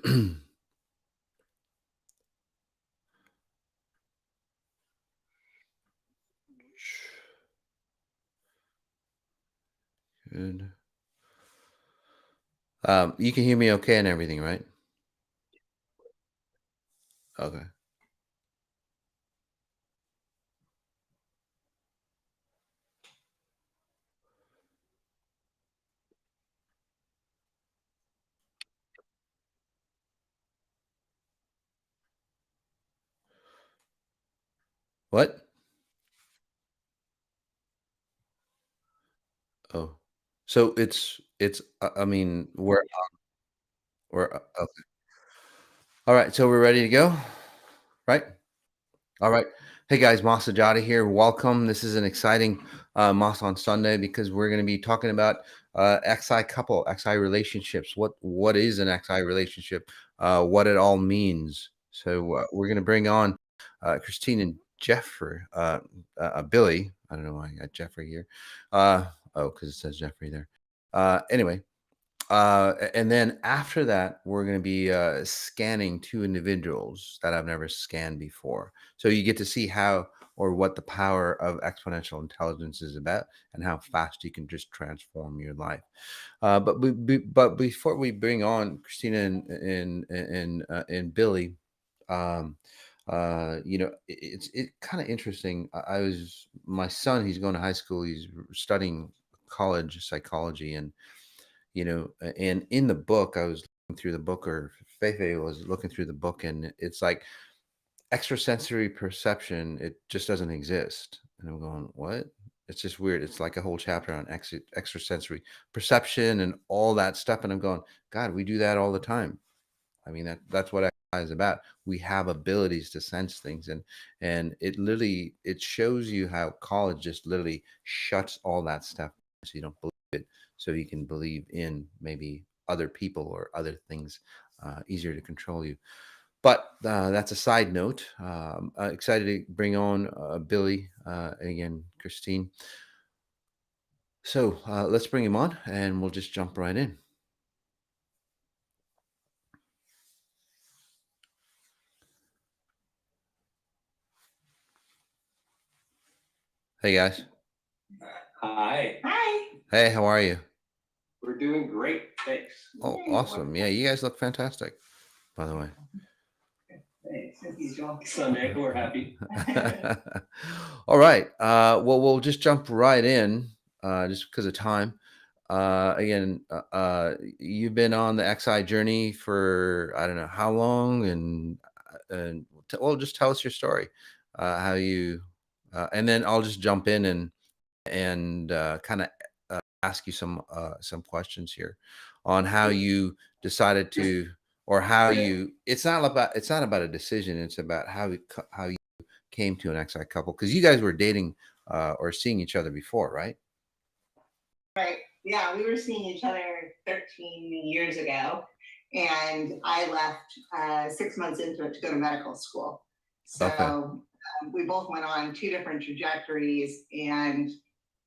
Good. You can hear me okay and everything, right? Okay. What? Oh, so I mean, we're okay. All right, so we're ready to go, right? All right. Hey guys, MoS Sajady here. Welcome. This is an exciting MoS on Sunday because we're going to be talking about XI relationships. What is an XI relationship? What it all means. So we're going to bring on Christine and Jeffrey, Billy. I don't know why I got Jeffrey here. Oh, because it says Jeffrey there. Anyway, and then after that, we're going to be scanning two individuals that I've never scanned before. So you get to see how or what the power of exponential intelligence is about and how fast you can just transform your life. But before we bring on Christina and Billy, um, it's kind of interesting. I was my son. He's going to high school. He's studying college psychology, and and in the book, I was looking through the book, or Feifei was looking through the book, and it's like extrasensory perception, it just doesn't exist. And I'm going, what? It's just weird. It's like a whole chapter on extrasensory perception and all that stuff. And I'm going, God, we do that all the time. I mean, that's what AI is about. We have abilities to sense things, and it shows you how college just literally shuts all that stuff so you don't believe it, so you can believe in maybe other people or other things, easier to control you. But that's a side note. Excited to bring on Billy and again Christine. So let's bring him on, and we'll just jump right in. Hey guys. Hi. Hi. Hey, how are you? We're doing great. Thanks. Oh, awesome. Yeah, you guys look fantastic, by the way. Thanks. As usual. Sunday, we're happy. All right. Well, we'll just jump right in, just because of time. Again, you've been on the XI journey for I don't know how long, well, just tell us your story, how you, and then I'll just jump in and kind of ask you some questions here on how you decided to, or how you. It's not about a decision. It's about how you came to an XI couple, because you guys were dating or seeing each other before, right? Right. Yeah, we were seeing each other 13 years ago, and I left 6 months into it to go to medical school. So Okay. we both went on two different trajectories, and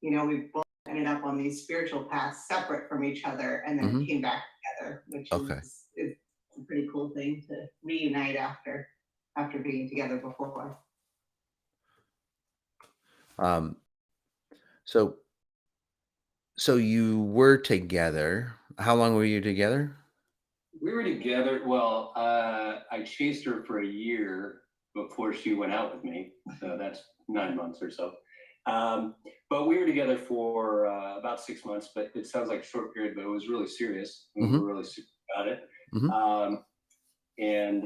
we both ended up on these spiritual paths separate from each other, and then came back together, which Okay. is a pretty cool thing to reunite after being together before. Um, so so you were together. How long were you together? We were together. Well, I chased her for a year before she went out with me. So that's 9 months or so. But we were together for about 6 months, but it sounds like a short period, but it was really serious. We were really serious about it. And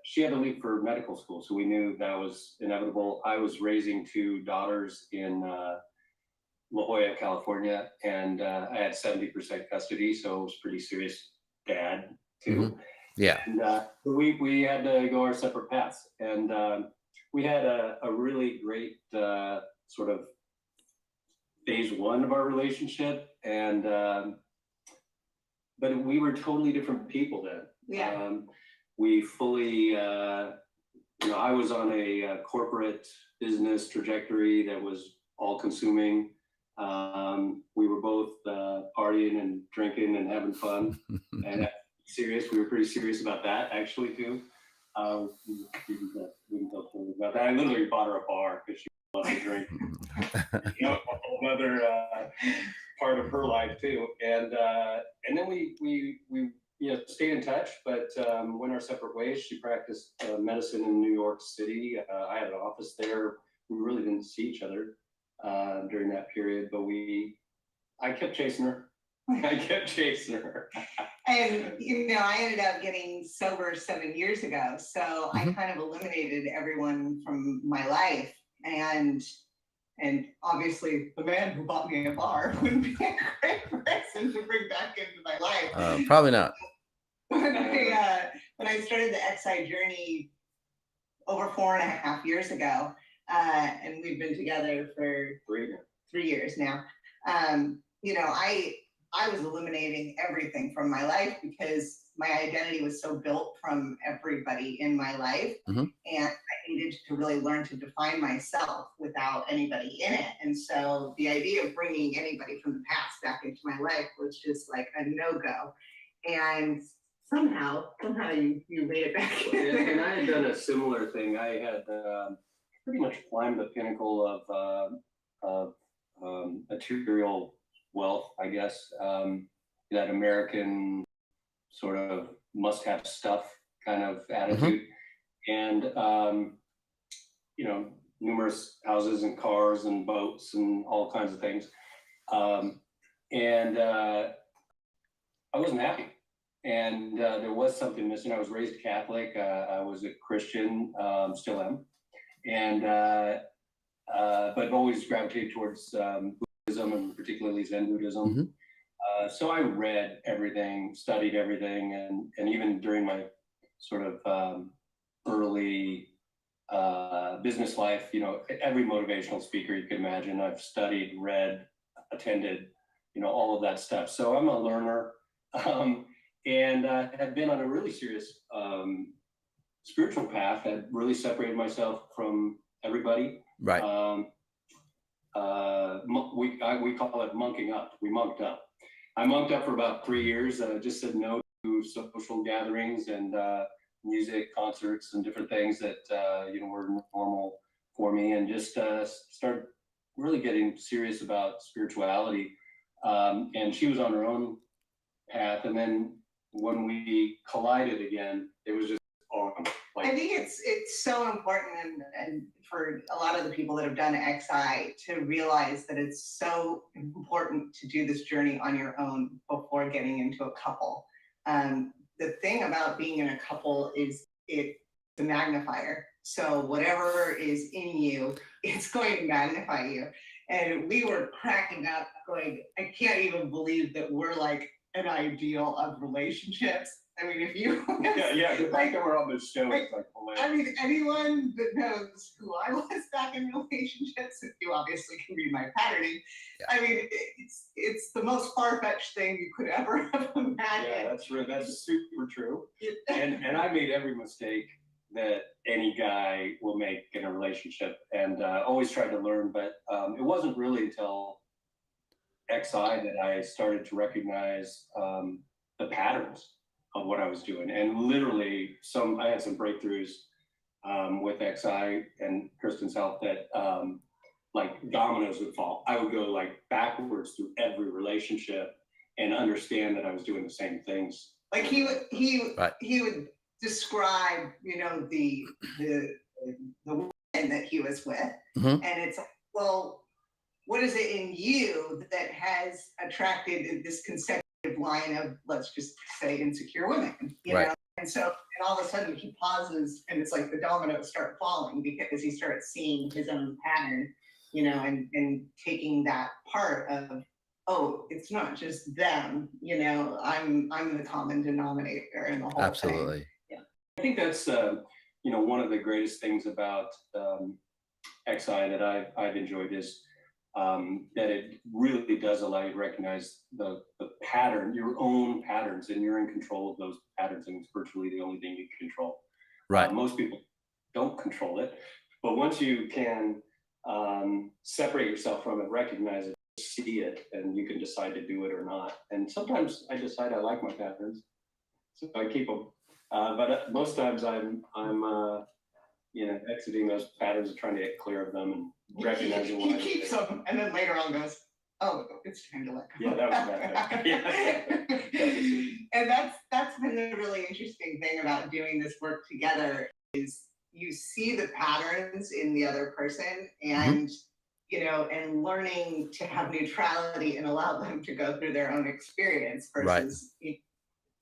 she had to leave for medical school. So we knew that was inevitable. I was raising two daughters in La Jolla, California, and I had 70% custody. So it was pretty serious dad too. Yeah. And we had to go our separate paths. And we had a really great sort of phase one of our relationship. And but we were totally different people then. Yeah. We fully, I was on a corporate business trajectory that was all consuming. We were both partying and drinking and having fun. And at serious. We were pretty serious about that actually too. We can tell Tony about that. I literally bought her a bar because she loves to drink. You know, a whole other part of her life too. And then we you know, stayed in touch, but went our separate ways. She practiced medicine in New York City. I had an office there. We really didn't see each other during that period, but I kept chasing her. I kept chasing her. And you know, I ended up getting sober 7 years ago, so I kind of eliminated everyone from my life, and obviously the man who bought me a bar wouldn't be a great person to bring back into my life. Probably not. When I started the XI journey over 4.5 years ago, and we've been together for 3 years now. You know, I was eliminating everything from my life because my identity was so built from everybody in my life, and I needed to really learn to define myself without anybody in it. And so the idea of bringing anybody from the past back into my life was just like a no-go. And somehow you made it back in. And I had done a similar thing. I had pretty much climbed the pinnacle of material wealth, I guess, that American sort of must-have stuff kind of attitude, and you know, numerous houses and cars and boats and all kinds of things, and I wasn't happy, and there was something missing. I was raised Catholic. I was a Christian, still am, and but always gravitated towards Buddhism, and particularly Zen Buddhism. So I read everything, studied everything, and even during my sort of early business life, you know, every motivational speaker you can imagine, I've studied, read, attended, you know, all of that stuff. So I'm a learner, and have been on a really serious spiritual path. Had really separated myself from everybody. Right. We call it monking up. We monked up. I monked up for about 3 years. Just said no to social gatherings and music, concerts, and different things that you know, were normal for me, and just started really getting serious about spirituality. And she was on her own path, and then when we collided again, it was just on. Like, I think it's so important, and for a lot of the people that have done XI to realize that it's so important to do this journey on your own before getting into a couple. The thing about being in a couple is it's a magnifier. So whatever is in you, it's going to magnify you. And we were cracking up going, I can't even believe that we're like an ideal of relationships. I mean, if you the fact that we're on this show is like hilarious. I mean, anyone that knows who I was back in relationships, you obviously can read my patterning. I mean, it's the most far-fetched thing you could ever have imagined. Yeah, that's true. That's super true. And I made every mistake that any guy will make in a relationship, and always tried to learn. But it wasn't really until XI that I started to recognize the patterns of what I was doing. And literally I had some breakthroughs with XI and Kristen's help that like dominoes would fall. I would go like backwards through every relationship and understand that I was doing the same things. Like he would describe, you know, the woman that he was with, and it's like, well, what is it in you that has attracted this consecutive line of, let's just say, insecure women, you know? And so, and all of a sudden he pauses, and it's like the dominoes start falling because he starts seeing his own pattern, you know, and taking that part of, oh, it's not just them, you know, I'm the common denominator in the whole Absolutely. thing. Yeah. I think that's you know, one of the greatest things about XI that I've enjoyed is that it really does allow you to recognize the pattern, your own patterns, and you're in control of those patterns, and it's virtually the only thing you can control. Right. Most people don't control it, but once you can separate yourself from it, recognize it, see it, and you can decide to do it or not. And sometimes I decide I like my patterns, So I keep them. But most times I'm you know, exiting those patterns and trying to get clear of them and recognizing He why. keeps them, and then later on goes, "Oh, it's time to let go." Yeah, that was bad. Yeah. And that's been the really interesting thing about doing this work together is you see the patterns in the other person, and you know, and learning to have neutrality and allow them to go through their own experience versus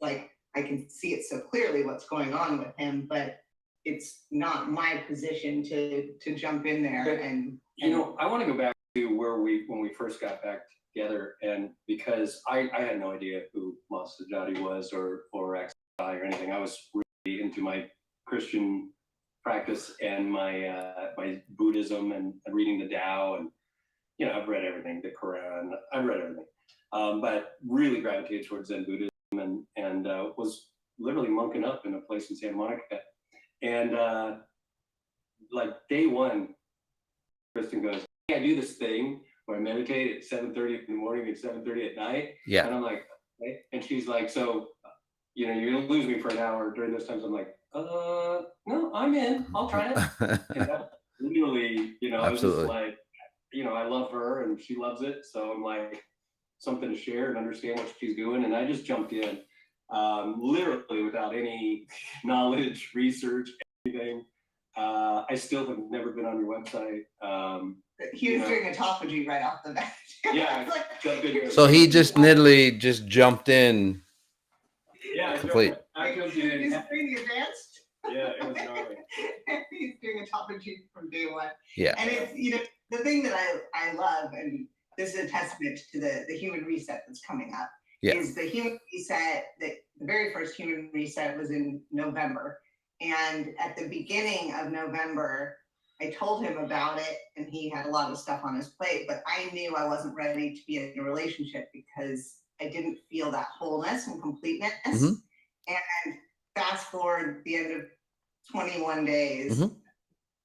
like I can see it so clearly what's going on with him, but it's not my position to jump in there and you know, I want to go back to when we first got back together, and because I had no idea who MoS Sajady was or XI or anything. I was really into my Christian practice and my my Buddhism and reading the Tao, and you know, I've read everything, the Quran, I've read everything, but really gravitated towards Zen Buddhism and was literally monking up in a place in Santa Monica. And like day one, Kristen goes, "Hey, I do this thing where I meditate at 7:30 in the morning and 7:30 at night." Yeah. And I'm like, okay. And she's like, "So, you know, you're gonna lose me for an hour during those times." I'm like, no, I'm in. I'll try it. And that literally, you know, I was just like, you know, I love her and she loves it. So I'm like, something to share and understand what she's doing. And I just jumped in, literally without any knowledge, research, anything. I still have never been on your website. he was doing autophagy right off the bat. Yeah. So he just literally just jumped in. Yeah, complete. I jumped in. He's pretty advanced. Yeah, it was gnarly. He's doing autophagy from day one. Yeah. And it's, you know, the thing that I love, and this is a testament to the human reset that's coming up, is the human reset. The very first human reset was in November. And at the beginning of November, I told him about it, and he had a lot of stuff on his plate, but I knew I wasn't ready to be in a relationship because I didn't feel that wholeness and completeness. And fast forward the end of 21 days,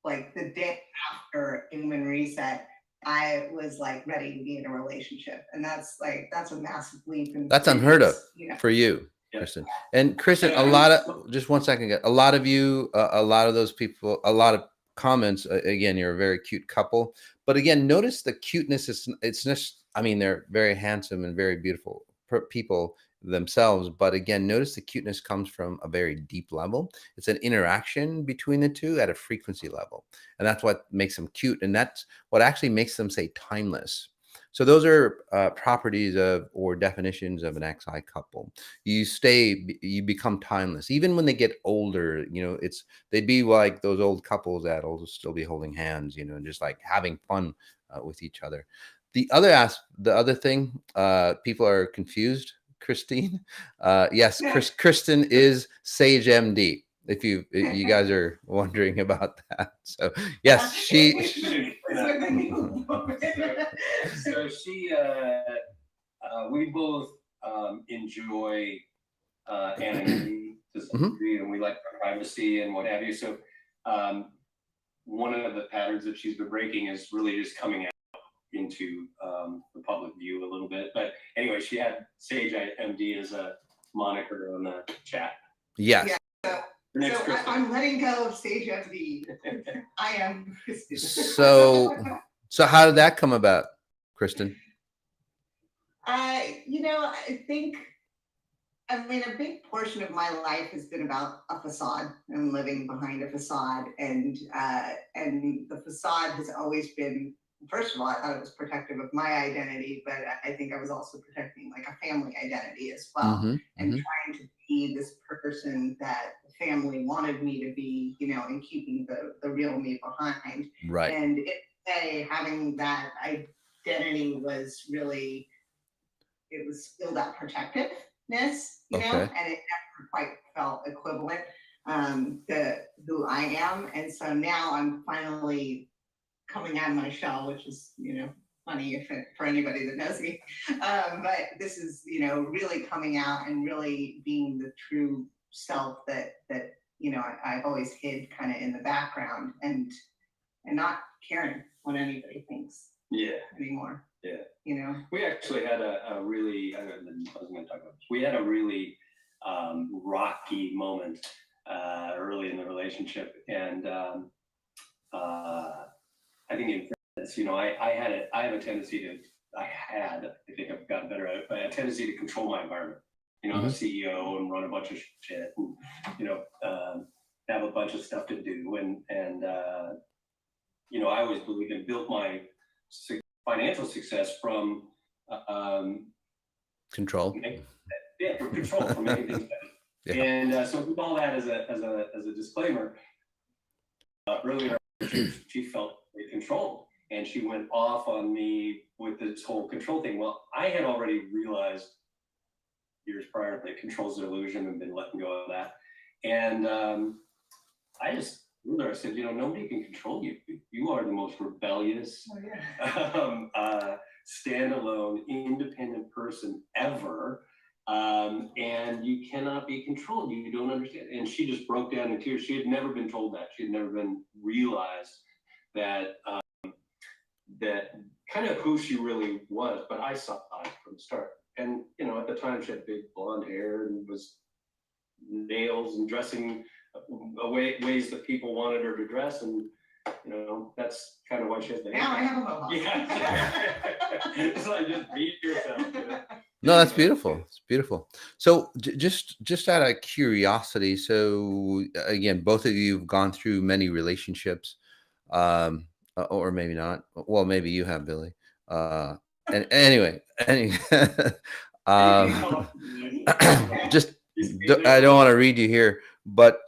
like the day after human reset, I was like ready to be in a relationship. And that's a massive leap. That's unheard of for you, Kristen. And Kristen, a lot of, just 1 second, a lot of you, a lot of those people, a lot of comments, again, you're a very cute couple, but again, notice the cuteness it's just, I mean, they're very handsome and very beautiful people themselves, but again, notice the cuteness comes from a very deep level. It's an interaction between the two at a frequency level, and that's what makes them cute, and that's what actually makes them say timeless. So those are properties of or definitions of an XI couple. You become timeless even when they get older. You know, they'd be like those old couples that'll still be holding hands, you know, and just like having fun with each other. The other thing, people are confused. Christine, yes, Kristen is Sage MD. If you guys are wondering about that, so yes, she. So she, we both enjoy anonymity to some degree, and we like privacy and what have you. So one of the patterns that she's been breaking is really just coming out into the public view a little bit. But anyway, she had Sage MD as a moniker on the chat. Yes. Yeah. So I'm letting go of Sage MD. I am Kristen. So how did that come about, Kristen? You know, I mean, a big portion of my life has been about a facade and living behind a facade, and the facade has always been, first of all, I thought it was protective of my identity, but I think I was also protecting like a family identity as well, and trying to be this person that the family wanted me to be, you know, and keeping the real me behind. Right. And having that identity was really, it was still that protectiveness, you know, and it never quite felt equivalent to who I am. And so now I'm finally coming out of my shell, which is, you know, funny for anybody that knows me. But this is, you know, really coming out and really being the true self that you know, I've always hid kind of in the background, and not caring what anybody thinks anymore. Yeah. You know, we actually had a really, I was going to talk about this. We had a really rocky moment early in the relationship. And I think in fairness, I have a tendency to, I think I've gotten better at it, but a tendency to control my environment. I'm a CEO and run a bunch of shit and, have a bunch of stuff to do. And I always believe and built my financial success from control. From control, from making things better. Yeah. And so with all that as a disclaimer, earlier she felt controlled, and she went off on me with this whole control thing. Well, I had already realized years prior that control's an illusion and been letting go of that. And I just I said, nobody can control you. You are the most rebellious, standalone, independent person ever. And you cannot be controlled. You don't understand. And she just broke down in tears. She had never been told that. She had never been realized that that kind of who she really was. But I saw it from the start. And at the time she had big blonde hair and was nails and dressing ways that people wanted her to dress, and that's kind of why she has the hair. Now I have a mohawk. Yeah. It's like just beat yourself. No, that's beautiful. It's beautiful. So just out of curiosity, so again, both of you have gone through many relationships, or maybe not. Well, maybe you have, Billy. And anyway, just I don't want to read you here, but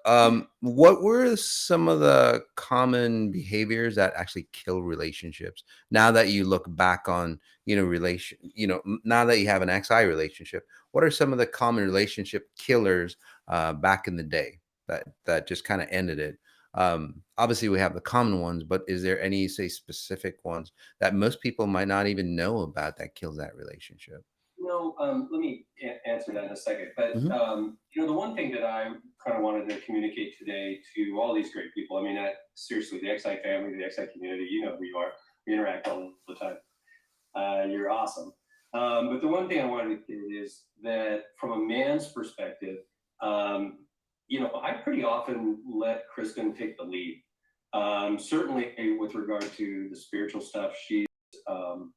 what were some of the common behaviors that actually kill relationships? Now that you look back on, now that you have an XI relationship, what are some of the common relationship killers back in the day that just kind of ended it? Obviously we have the common ones, but is there any, say, specific ones that most people might not even know about that kills that relationship? Let me answer that in a second. But, the one thing that I kind of wanted to communicate today to all these great people, seriously, the XI family, the XI community, who you are, we interact all the time. You're awesome. But the one thing I wanted to say is that from a man's perspective, I pretty often let Kristen take the lead. Certainly with regard to the spiritual stuff, she's, on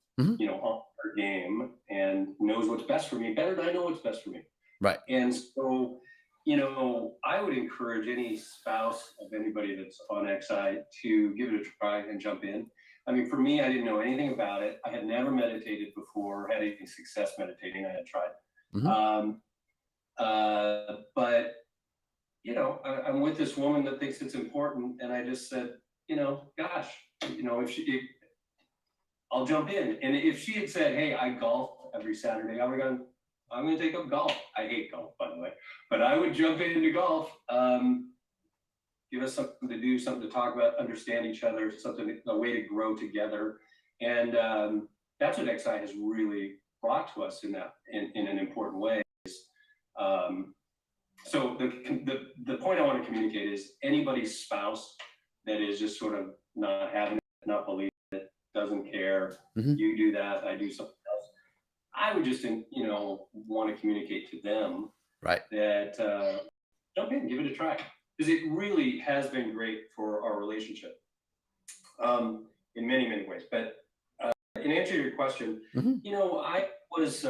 her game and knows what's best for me better than I know what's best for me. Right. And so, I would encourage any spouse of anybody that's on XI to give it a try and jump in. For me, I didn't know anything about it. I had never meditated before, had any success meditating. I had tried. But, I'm with this woman that thinks it's important. And I just said, gosh, if I'll jump in. And if she had said, hey, I golf every Saturday, I'm going to take up golf. I hate golf, by the way. But I would jump into golf, give us something to do, something to talk about, understand each other, a way to grow together. And that's what XI has really brought to us in an important way. So the point I want to communicate is anybody's spouse that is just sort of not having it, not believing it, doesn't care, you do that, I do something else. I would just, want to communicate to them, right, that jump in, give it a try, because it really has been great for our relationship in many, many ways. But in answer to your question, I was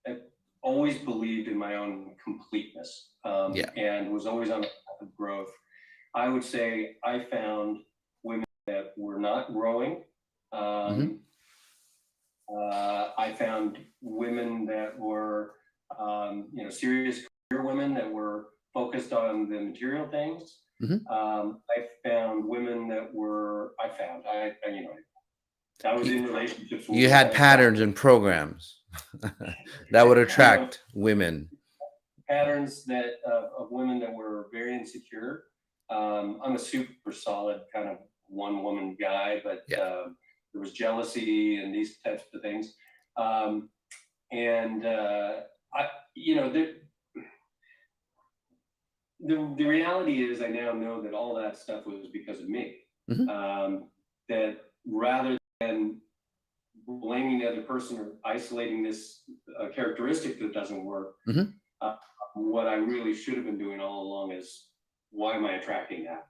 I always believed in my own completeness, and was always on a path of growth. I would say I found women that were not growing. I found women that were, serious career women that were focused on the material things. I found women that were, I was in relationships. You had patterns and programs that would attract women. Patterns that of women that were very insecure. I'm a super solid kind of one woman guy, but there was jealousy and these types of things. The reality is I now know that all that stuff was because of me. That rather than blaming the other person or isolating this characteristic that doesn't work. Mm-hmm. What I really should have been doing all along is, why am I attracting that?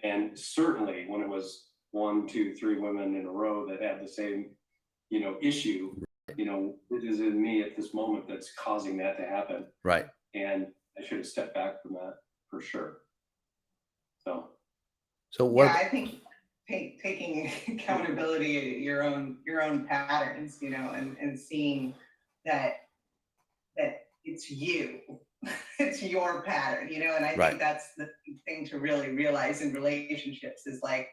And certainly when it was 1, 2, 3 women in a row that had the same, issue, it is in me at this moment that's causing that to happen. Right. And I should have stepped back from that for sure. So what? Yeah, I think taking accountability of your own patterns, and seeing that it's you, it's your pattern, and I think that's the thing to really realize in relationships is like,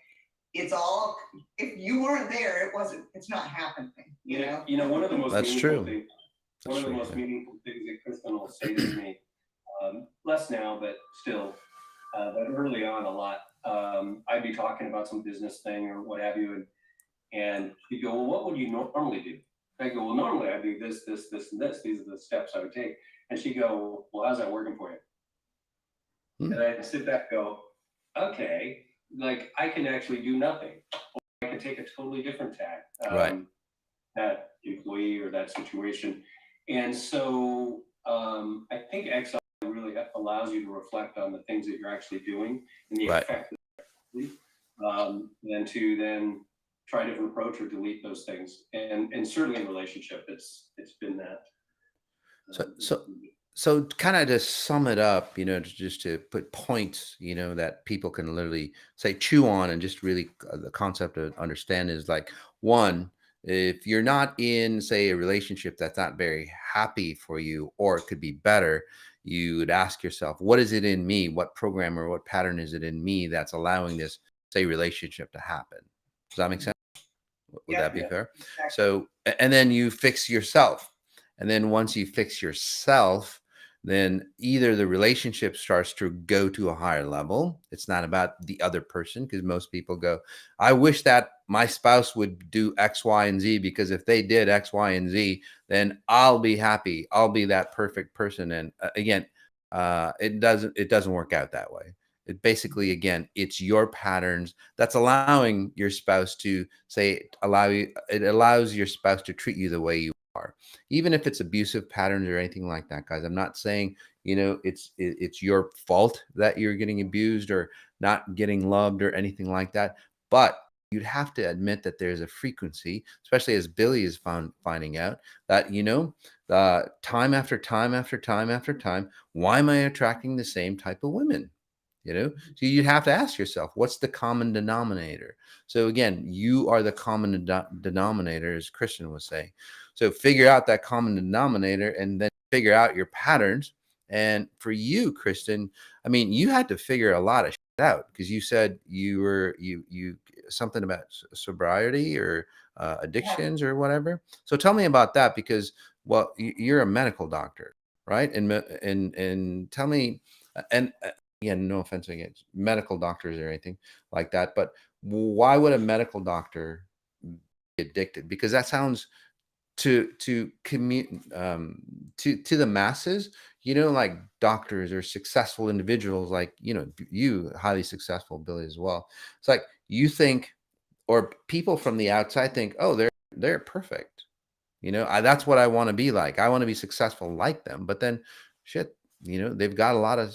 it's all, if you weren't there, it's not happening, one of the most That's meaningful true. things, one of the most meaningful things that Kristen will say to me, less now, but still, but early on a lot, I'd be talking about some business thing or what have you, and she'd go, well, what would you normally do? I go, well, normally I do this, this, this, and this. These are the steps I would take. And she'd go, well, how's that working for you? And I'd sit back and go, okay, like I can actually do nothing. Or I can take a totally different tack, that employee or that situation. And so I think XI really allows you to reflect on the things that you're actually doing and the effect and to then try a different approach or delete those things. And certainly in relationship, it's been that. So kind of to sum it up, just to put points, that people can literally say chew on, and just really the concept to understand is like, one, if you're not in, say, a relationship that's not very happy for you, or it could be better, you would ask yourself, what is it in me? What program or what pattern is it in me that's allowing this, say, relationship to happen? Does that make sense? Would that be fair? Exactly. So, and then you fix yourself. And then once you fix yourself, then either the relationship starts to go to a higher level. It's not about the other person, because most people go, I wish that my spouse would do X, Y, and Z, because if they did X, Y, and Z, then I'll be happy. I'll be that perfect person. And again, it doesn't work out that way. It basically, again, it's your patterns that's allowing your spouse to it allows your spouse to treat you the way you are, even if it's abusive patterns or anything like that, guys. I'm not saying, it's your fault that you're getting abused or not getting loved or anything like that. But you'd have to admit that there's a frequency, especially as Billy is finding out that, time after time after time after time, why am I attracting the same type of women? So you have to ask yourself, what's the common denominator? So again, you are the common denominator, as Christian was saying. So figure out that common denominator and then figure out your patterns. And for you, Kristen, I mean, you had to figure a lot of shit out, because you said you something about sobriety or addictions or whatever. So tell me about that, because, well, you're a medical doctor, right? And tell me, and again, no offense against medical doctors or anything like that, but why would a medical doctor be addicted? Because that sounds to the masses, like doctors or successful individuals, like you highly successful, Billy, as well. It's like you think, or people from the outside think, oh, they're perfect. That's what I want to be like. I want to be successful like them. But then, shit, they've got a lot of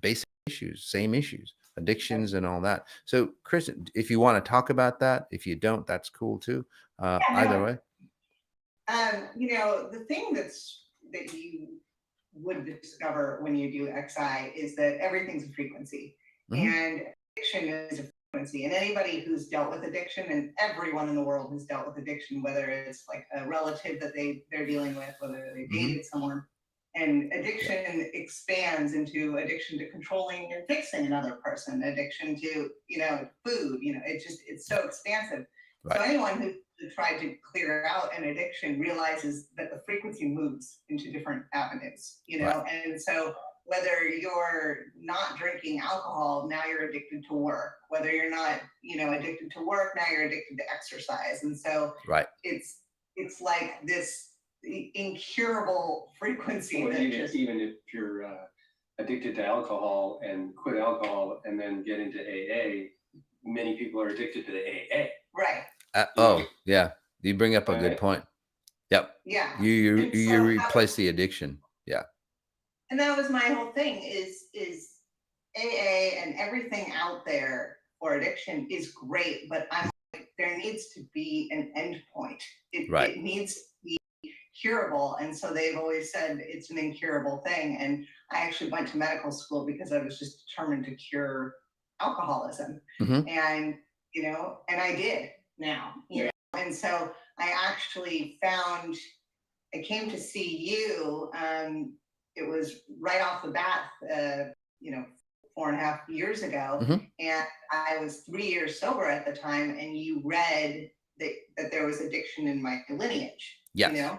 basic issues, same issues, addictions and all that. So, Chris, if you want to talk about that, if you don't, that's cool too. Either way. The thing that you would discover when you do XI is that everything's a frequency, and addiction is a frequency. And anybody who's dealt with addiction, and everyone in the world has dealt with addiction, whether it's like a relative that they're dealing with, whether they dated someone, and addiction expands into addiction to controlling and fixing another person, addiction to food. It's so expansive. Right. So anyone who tried to clear out an addiction realizes that the frequency moves into different avenues, right. And so whether you're not drinking alcohol, now you're addicted to work. Whether you're not, addicted to work, now you're addicted to exercise. And so right. It's like this incurable frequency. Well, even if you're addicted to alcohol and quit alcohol and then get into AA, many people are addicted to the AA. Right. Oh, yeah. You bring up a good Right. point. Yep. Yeah. You And so replace the addiction. Yeah. and that was my whole thing is AA and everything out there for addiction is great, but I'm like, there needs to be an end point. Right. It needs to be curable. And so they've always said it's an incurable thing. And I actually went to medical school because I was just determined to cure alcoholism. Hmm. And, and I did now, And so I actually I came to see you. It was right off the bat, 4.5 years ago. Hmm. And I was 3 years sober at the time. And you read that there was addiction in my lineage, Yes.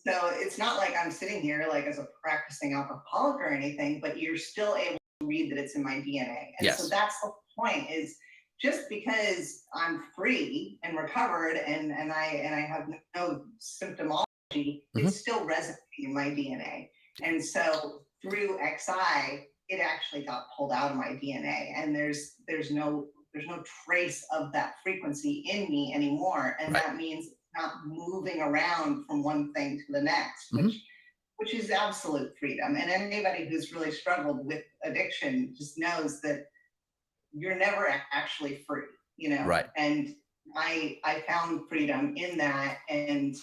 So it's not like I'm sitting here like as a practicing alcoholic or anything, but you're still able to read that it's in my DNA. And so Yes. that's the point is just because I'm free and recovered and I have no symptomology, Hmm. it's still resonating in my DNA. And so through XI, it actually got pulled out of my DNA. And there's no trace of that frequency in me anymore. And Right. that means it's not moving around from one thing to the next, Hmm. which is absolute freedom. And anybody who's really struggled with addiction just knows that you're never actually free, Right. And I found freedom in that. And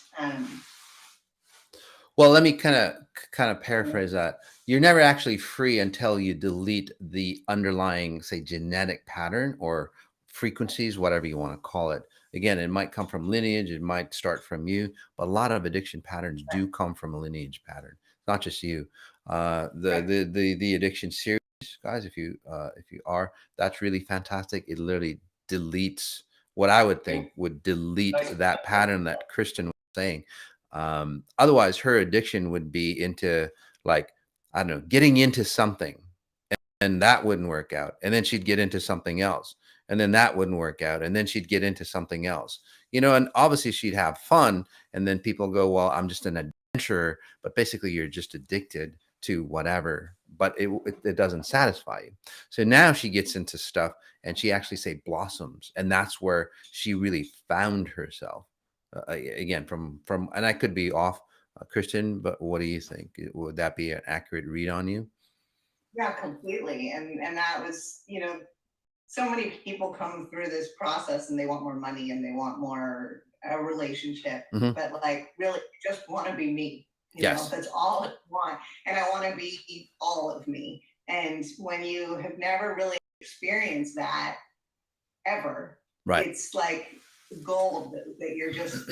Well, let me kind of paraphrase that. You're never actually free until you delete the underlying, say, genetic pattern or frequencies, whatever you want to call it. Again, it might come from lineage, it might start from you, but a lot of addiction patterns do come from a lineage pattern. It's not just you. The addiction series, guys, if you are, that's really fantastic. It literally deletes what I would think would delete that pattern that Kristen was saying. Otherwise her addiction would be into, like, I don't know, getting into something, and that wouldn't work out, and then she'd get into something else, and then that wouldn't work out, and then she'd get into something else, and obviously she'd have fun, and then people go, well, I'm just an adventurer, but basically you're just addicted to whatever, but it doesn't satisfy you. So now she gets into stuff and she actually, say, blossoms, and that's where she really found herself. Again, from and I could be off, Christian, but what do you think? Would that be an accurate read on you? yeah, completely. And that was, so many people come through this process and they want more money and they want more a relationship, Hmm. but like really just want to be me. Yes. That's all I want. And I want to be all of me. And when you have never really experienced that ever, Right. it's like gold that you're just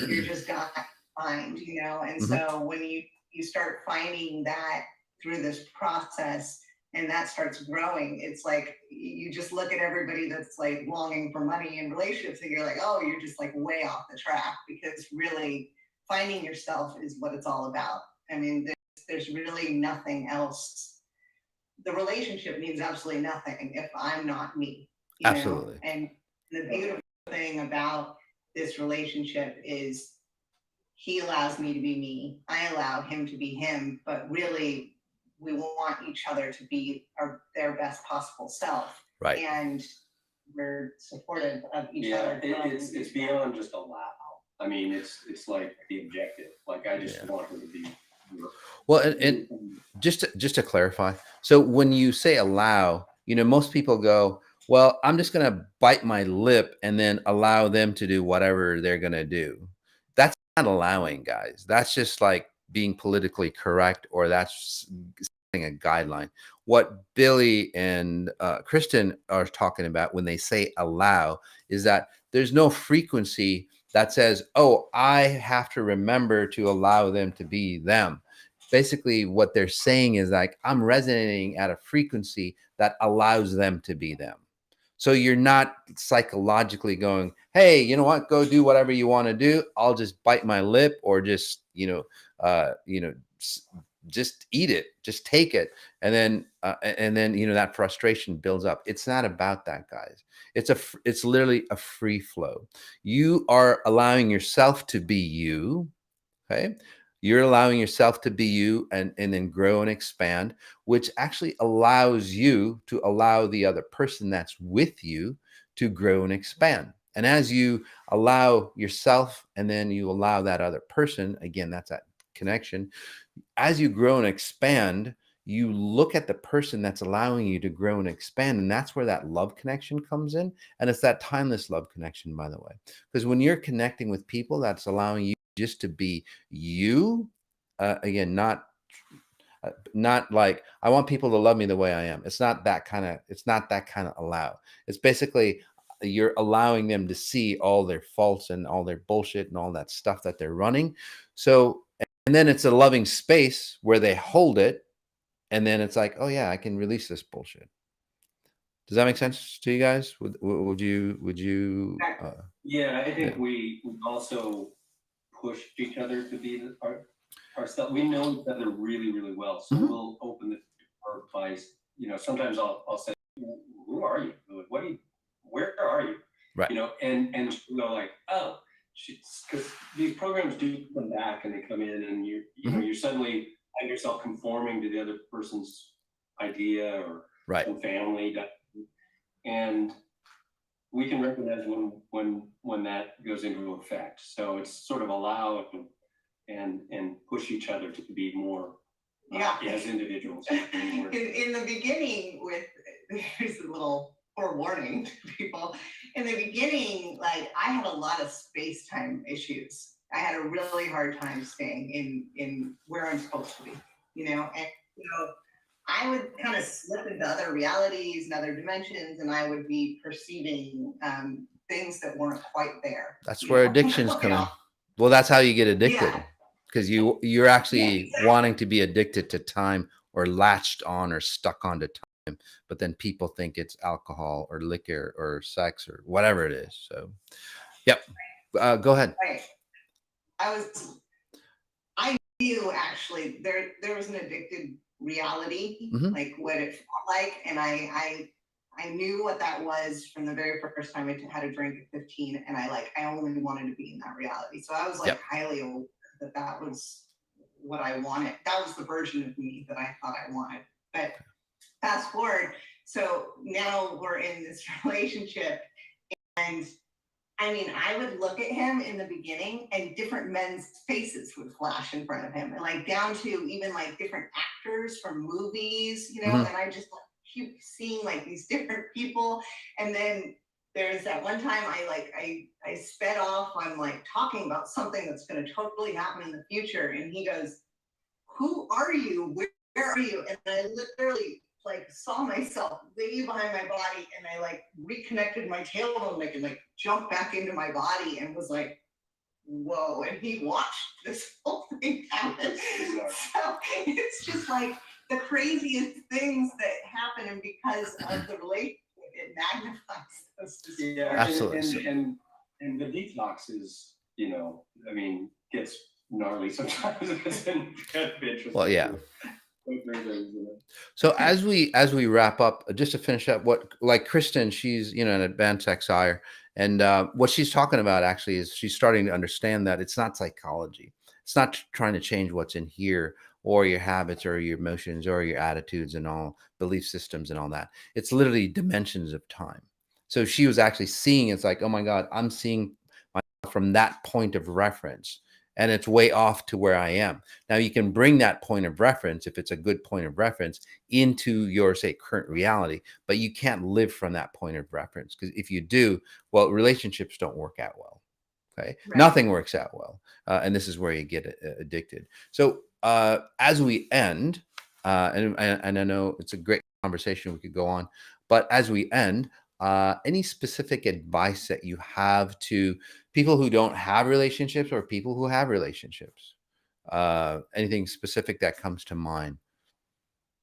gonna find, And Hmm. so when you start finding that through this process and that starts growing, it's like you just look at everybody that's like longing for money in relationships and you're like, oh, you're just like way off the track, because really finding yourself is what it's all about. I mean, there's really nothing else. The relationship means absolutely nothing if I'm not me, Absolutely. And the beautiful thing about this relationship is he allows me to be me, I allow him to be him, but really we want each other to be their best possible self. Right. And we're supportive of each other. It's beyond just allow. I mean, it's like the objective. Like I just want her to be. Well, and just to clarify, so when you say allow, most people go, well, I'm just going to bite my lip and then allow them to do whatever they're going to do. That's not allowing, guys. That's just like being politically correct, or that's setting a guideline. What Billy and Kristen are talking about when they say allow is that there's no frequency that says, oh, I have to remember to allow them to be them. Basically, what they're saying is like, I'm resonating at a frequency that allows them to be them. So you're not psychologically going, hey, you know what, go do whatever you want to do. I'll just bite my lip, or just, just eat it, just take it. And then, that frustration builds up. It's not about that, guys. It's literally a free flow. You are allowing yourself to be you. Okay. You're allowing yourself to be you, and then grow and expand, which actually allows you to allow the other person that's with you to grow and expand. And as you allow yourself and then you allow that other person, again, that's that connection. As you grow and expand, you look at the person that's allowing you to grow and expand. And that's where that love connection comes in. And it's that timeless love connection, by the way. Because when you're connecting with people, that's allowing you just to be you. Again, not like I want people to love me the way I am. It's not that kind of allow. It's basically you're allowing them to see all their faults and all their bullshit and all that stuff that they're running. So, and then it's a loving space where they hold it. And then it's like, oh yeah, I can release this bullshit. Does that make sense to you guys? Would you? Yeah, I think we also pushed each other to be ourselves. We know each other really, really well. So we'll open the door by, sometimes I'll say, who are you? Where are you? Right. And she'll go like, oh, because these programs do come back and they come in and you suddenly find yourself conforming to the other person's idea or some family. And we can recognize when that goes into effect. So it's sort of allow and push each other to be more as individuals. In the beginning, here's a little forewarning to people. In the beginning, like I had a lot of space-time issues. I had a really hard time staying in where I'm supposed to be, and I would kind of slip into other realities and other dimensions, and I would be perceiving things that weren't quite there. That's where addictions come in. Well, that's how you get addicted, because you're actually wanting to be addicted to time or latched on or stuck onto time. But then people think it's alcohol or liquor or sex or whatever it is. So, yep. Go ahead. Right. I knew actually there was an addicted reality, like what it felt like, and I knew what that was from the very first time I had a drink at 15, and I only wanted to be in that reality. So I was highly aware that was what I wanted. That was the version of me that I thought I wanted. But fast forward, so now we're in this relationship, and I mean, I would look at him in the beginning and different men's faces would flash in front of him, and down to even different actors from movies, and I just keep seeing these different people. And then there's that one time I sped off on talking about something that's going to totally happen in the future, and he goes, "Who are you? Where are you?" And I literally saw myself way behind my body, and I reconnected my tailbone and jumped back into my body and was like, whoa. And he watched this whole thing happen. So it's just the craziest things that happen, and because of the relationship, it magnifies those. Yeah, absolutely. And the detox is, gets gnarly sometimes. Well, yeah. So as we wrap up, just to finish up, what Kristen, she's an advanced XI, and what she's talking about actually is she's starting to understand that it's not psychology. It's not trying to change what's in here or your habits or your emotions or your attitudes and all belief systems and all that. It's literally dimensions of time. So she was actually seeing, it's like, oh my God, I'm seeing myself from that point of reference. And it's way off to where I am. Now you can bring that point of reference, if it's a good point of reference, into your, say, current reality, but you can't live from that point of reference. Because if you do, well, relationships don't work out well. Okay. Right. Nothing works out well. And this is where you get addicted. So as we end, and I know it's a great conversation, we could go on, but as we end, any specific advice that you have to people who don't have relationships or people who have relationships? Anything specific that comes to mind?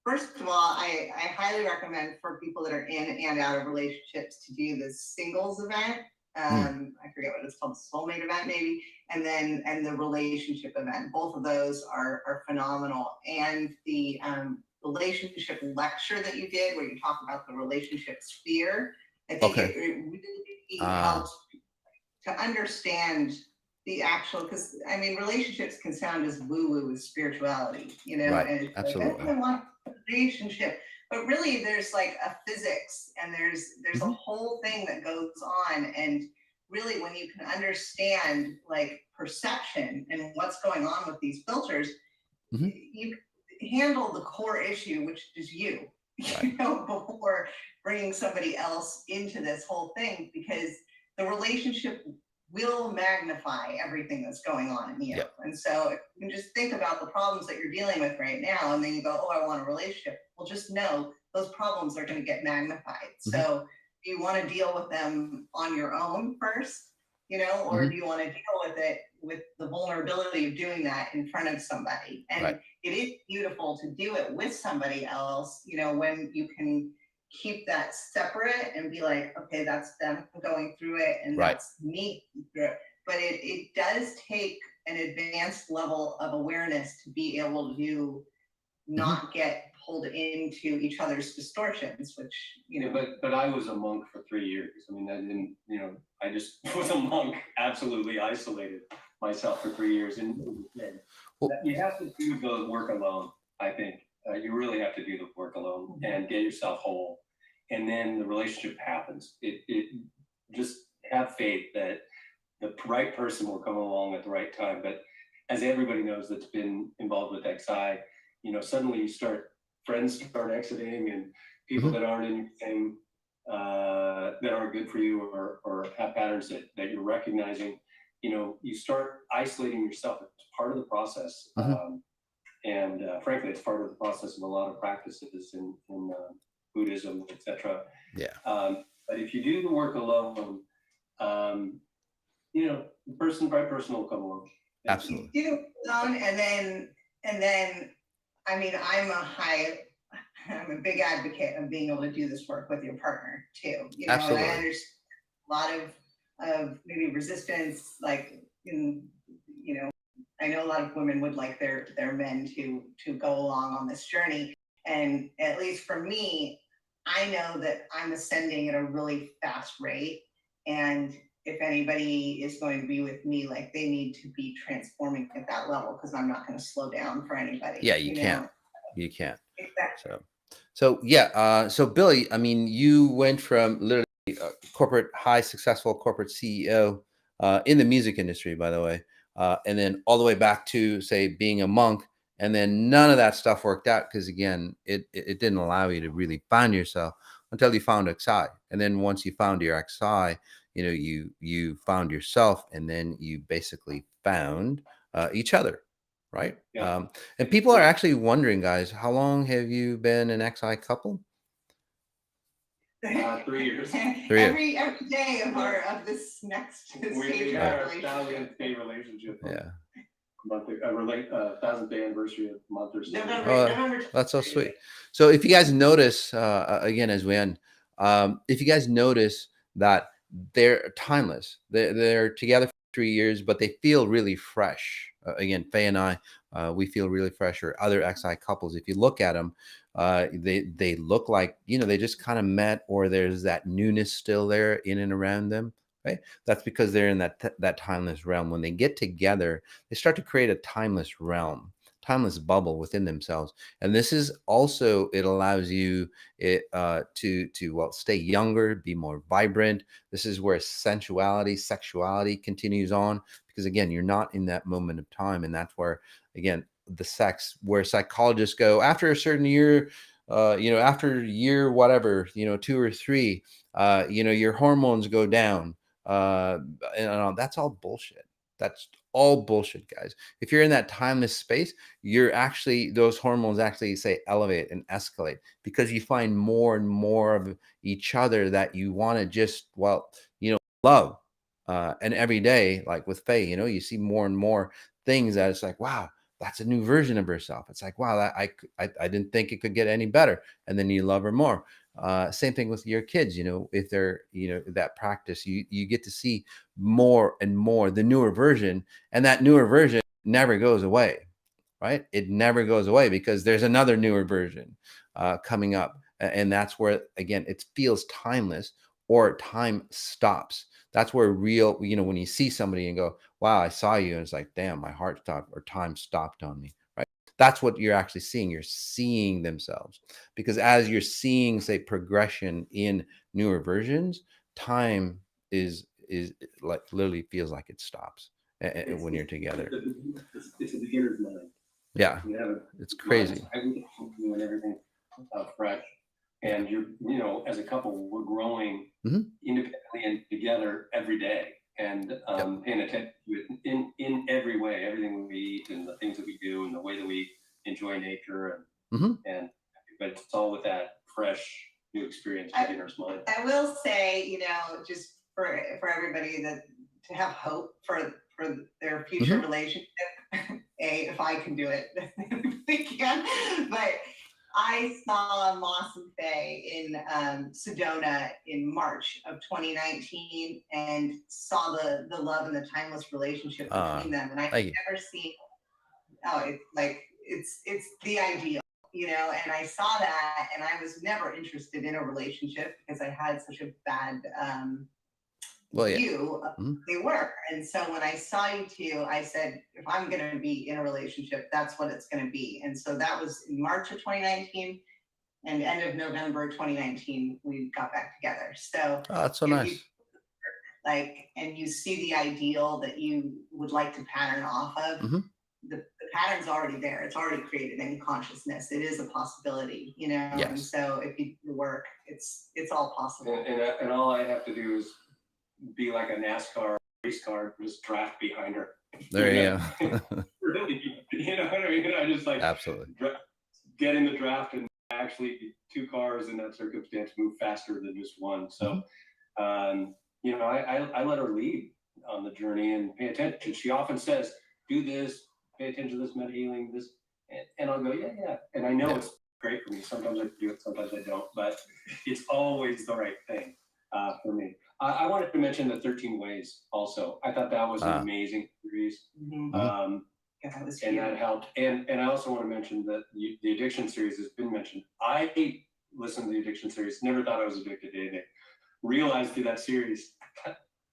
First of all, I highly recommend for people that are in and out of relationships to do the singles event. I forget what it's called, soulmate event maybe, and the relationship event. Both of those are phenomenal. And the relationship lecture that you did, where you talk about the relationship sphere, I think it really helps to understand the actual, because relationships can sound as woo-woo as spirituality, right. And Absolutely. I want a relationship, but really there's a physics, and there's a whole thing that goes on, and really, when you can understand like perception and what's going on with these filters, you handle the core issue, which is you, you know, before bringing somebody else into this whole thing, because the relationship will magnify everything that's going on in you. And so if you can just think about the problems that you're dealing with right now, and then you go, oh, I want a relationship. Well, just know those problems are going to get magnified. So do you want to deal with them on your own first, you know, or do you want to deal with it with the vulnerability of doing that in front of somebody? And it is beautiful to do it with somebody else, you know, when you can keep that separate and be like, okay, that's them going through it and that's me through it. But it does take an advanced level of awareness to be able to not get pulled into each other's distortions, which, you know. But I was a monk for 3 years. I mean, I didn't, you know, I just was a monk, absolutely isolated myself for 3 years. And you have to do the work alone, I think. You really have to do the work alone and get yourself whole. And then the relationship happens. It just have faith that the right person will come along at the right time. But as everybody knows that's been involved with XI, you know, suddenly you friends start exiting, and people that aren't in your same, that aren't good for you, or have patterns that you're recognizing, you know, you start isolating yourself. It's part of the process. And frankly, it's part of the process of a lot of practices in Buddhism, etc. But if you do the work alone, you know, person by person will come along. Absolutely. You do it alone, and then, I mean, I'm a big advocate of being able to do this work with your partner too. You know, and I understand a lot of maybe resistance, like in, you know, I know a lot of women would like their men to go along on this journey. And at least for me, I know that I'm ascending at a really fast rate. And if anybody is going to be with me, like they need to be transforming at that level, because I'm not going to slow down for anybody. Yeah, you can't. Know? You can't. Exactly. So yeah. So Billy, I mean, you went from literally high successful corporate CEO in the music industry, by the way, and then all the way back to, say, being a monk. And then none of that stuff worked out because, again, it didn't allow you to really find yourself until you found XI. And then once you found your XI, you know, you found yourself, and then you basically found each other. Right. And people are actually wondering, guys, how long have you been an XI couple? 3 years. Every day of this next stage of our 1,000th day relationship. Yeah. Monthly, 1,000th day anniversary of a month or so. November. That's so sweet. So if you guys notice, again, as we end, if you guys notice that they're timeless, they're together for 3 years, but they feel really fresh. Again, Faye and I, we feel really fresh, or other XI couples. If you look at them, they look like, you know, they just kind of met, or there's that newness still there in and around them. Right? That's because they're in that timeless realm. When they get together, they start to create a timeless realm, timeless bubble within themselves. And this is also, it allows you to stay younger, be more vibrant. This is where sensuality, sexuality continues on, because again, you're not in that moment of time. And that's where, again, the sex, where psychologists go after a certain year, you know, after year, whatever, you know, 2 or 3, you know, your hormones go down. And that's all bullshit. That's all bullshit, guys. If you're in that timeless space, you're actually, those hormones actually say elevate and escalate, because you find more and more of each other that you want to just, well, you know, love. And every day, like with Faye, you know, you see more and more things that it's like, wow, that's a new version of herself. It's like, wow, I didn't think it could get any better. And then you love her more. Same thing with your kids, you know, if they're, you know, that practice, you get to see more and more the newer version, and that newer version never goes away, right? It never goes away, because there's another newer version coming up. And that's where, again, it feels timeless, or time stops. That's where real, you know, when you see somebody and go, wow, I saw you. And it's like, damn, my heart stopped, or time stopped on me. That's what you're actually seeing. You're seeing themselves, because as you're seeing, say, progression in newer versions, time is is like literally feels like it stops when you're together. It's a beginner's mind. Yeah, You have it's crazy. and everything fresh, and as a couple, we're growing independently and together every day, and paying attention to it in every way, everything we eat and the things that we do and the way that we enjoy nature, and but it's all with that fresh new experience, beginner's mind. I will say, just for everybody to have hope for their future relationship. If I can do it, they can. But I saw MoS and Faye in Sedona in March of 2019 and saw the love and the timeless relationship between them. And I've never seen, it's the ideal, and I saw that, and I was never interested in a relationship because I had such a bad view of they were. And so when I saw you two, I said, if I'm going to be in a relationship, that's what it's going to be. And so that was in March of 2019, and end of November 2019, we got back together. So that's so nice. And you see the ideal that you would like to pattern off of. The pattern's already there. It's already created in consciousness. It is a possibility, Yes. And so if you do the work, it's all possible. And all I have to do is be like a NASCAR race car, just draft behind her. There you go. Really, you know what I mean? I just absolutely get in the draft, and actually two cars in that circumstance move faster than just one. So, I let her lead on the journey and pay attention. She often says, do this, pay attention to this meta healing, this, and I'll go, yeah. And I know it's great for me. Sometimes I do it, sometimes I don't, but it's always the right thing for me. I wanted to mention the 13 Ways also. I thought that was an amazing series. That was and that helped. And I also want to mention that the addiction series has been mentioned. I listened to the addiction series, never thought I was addicted to anything. Realized through that series,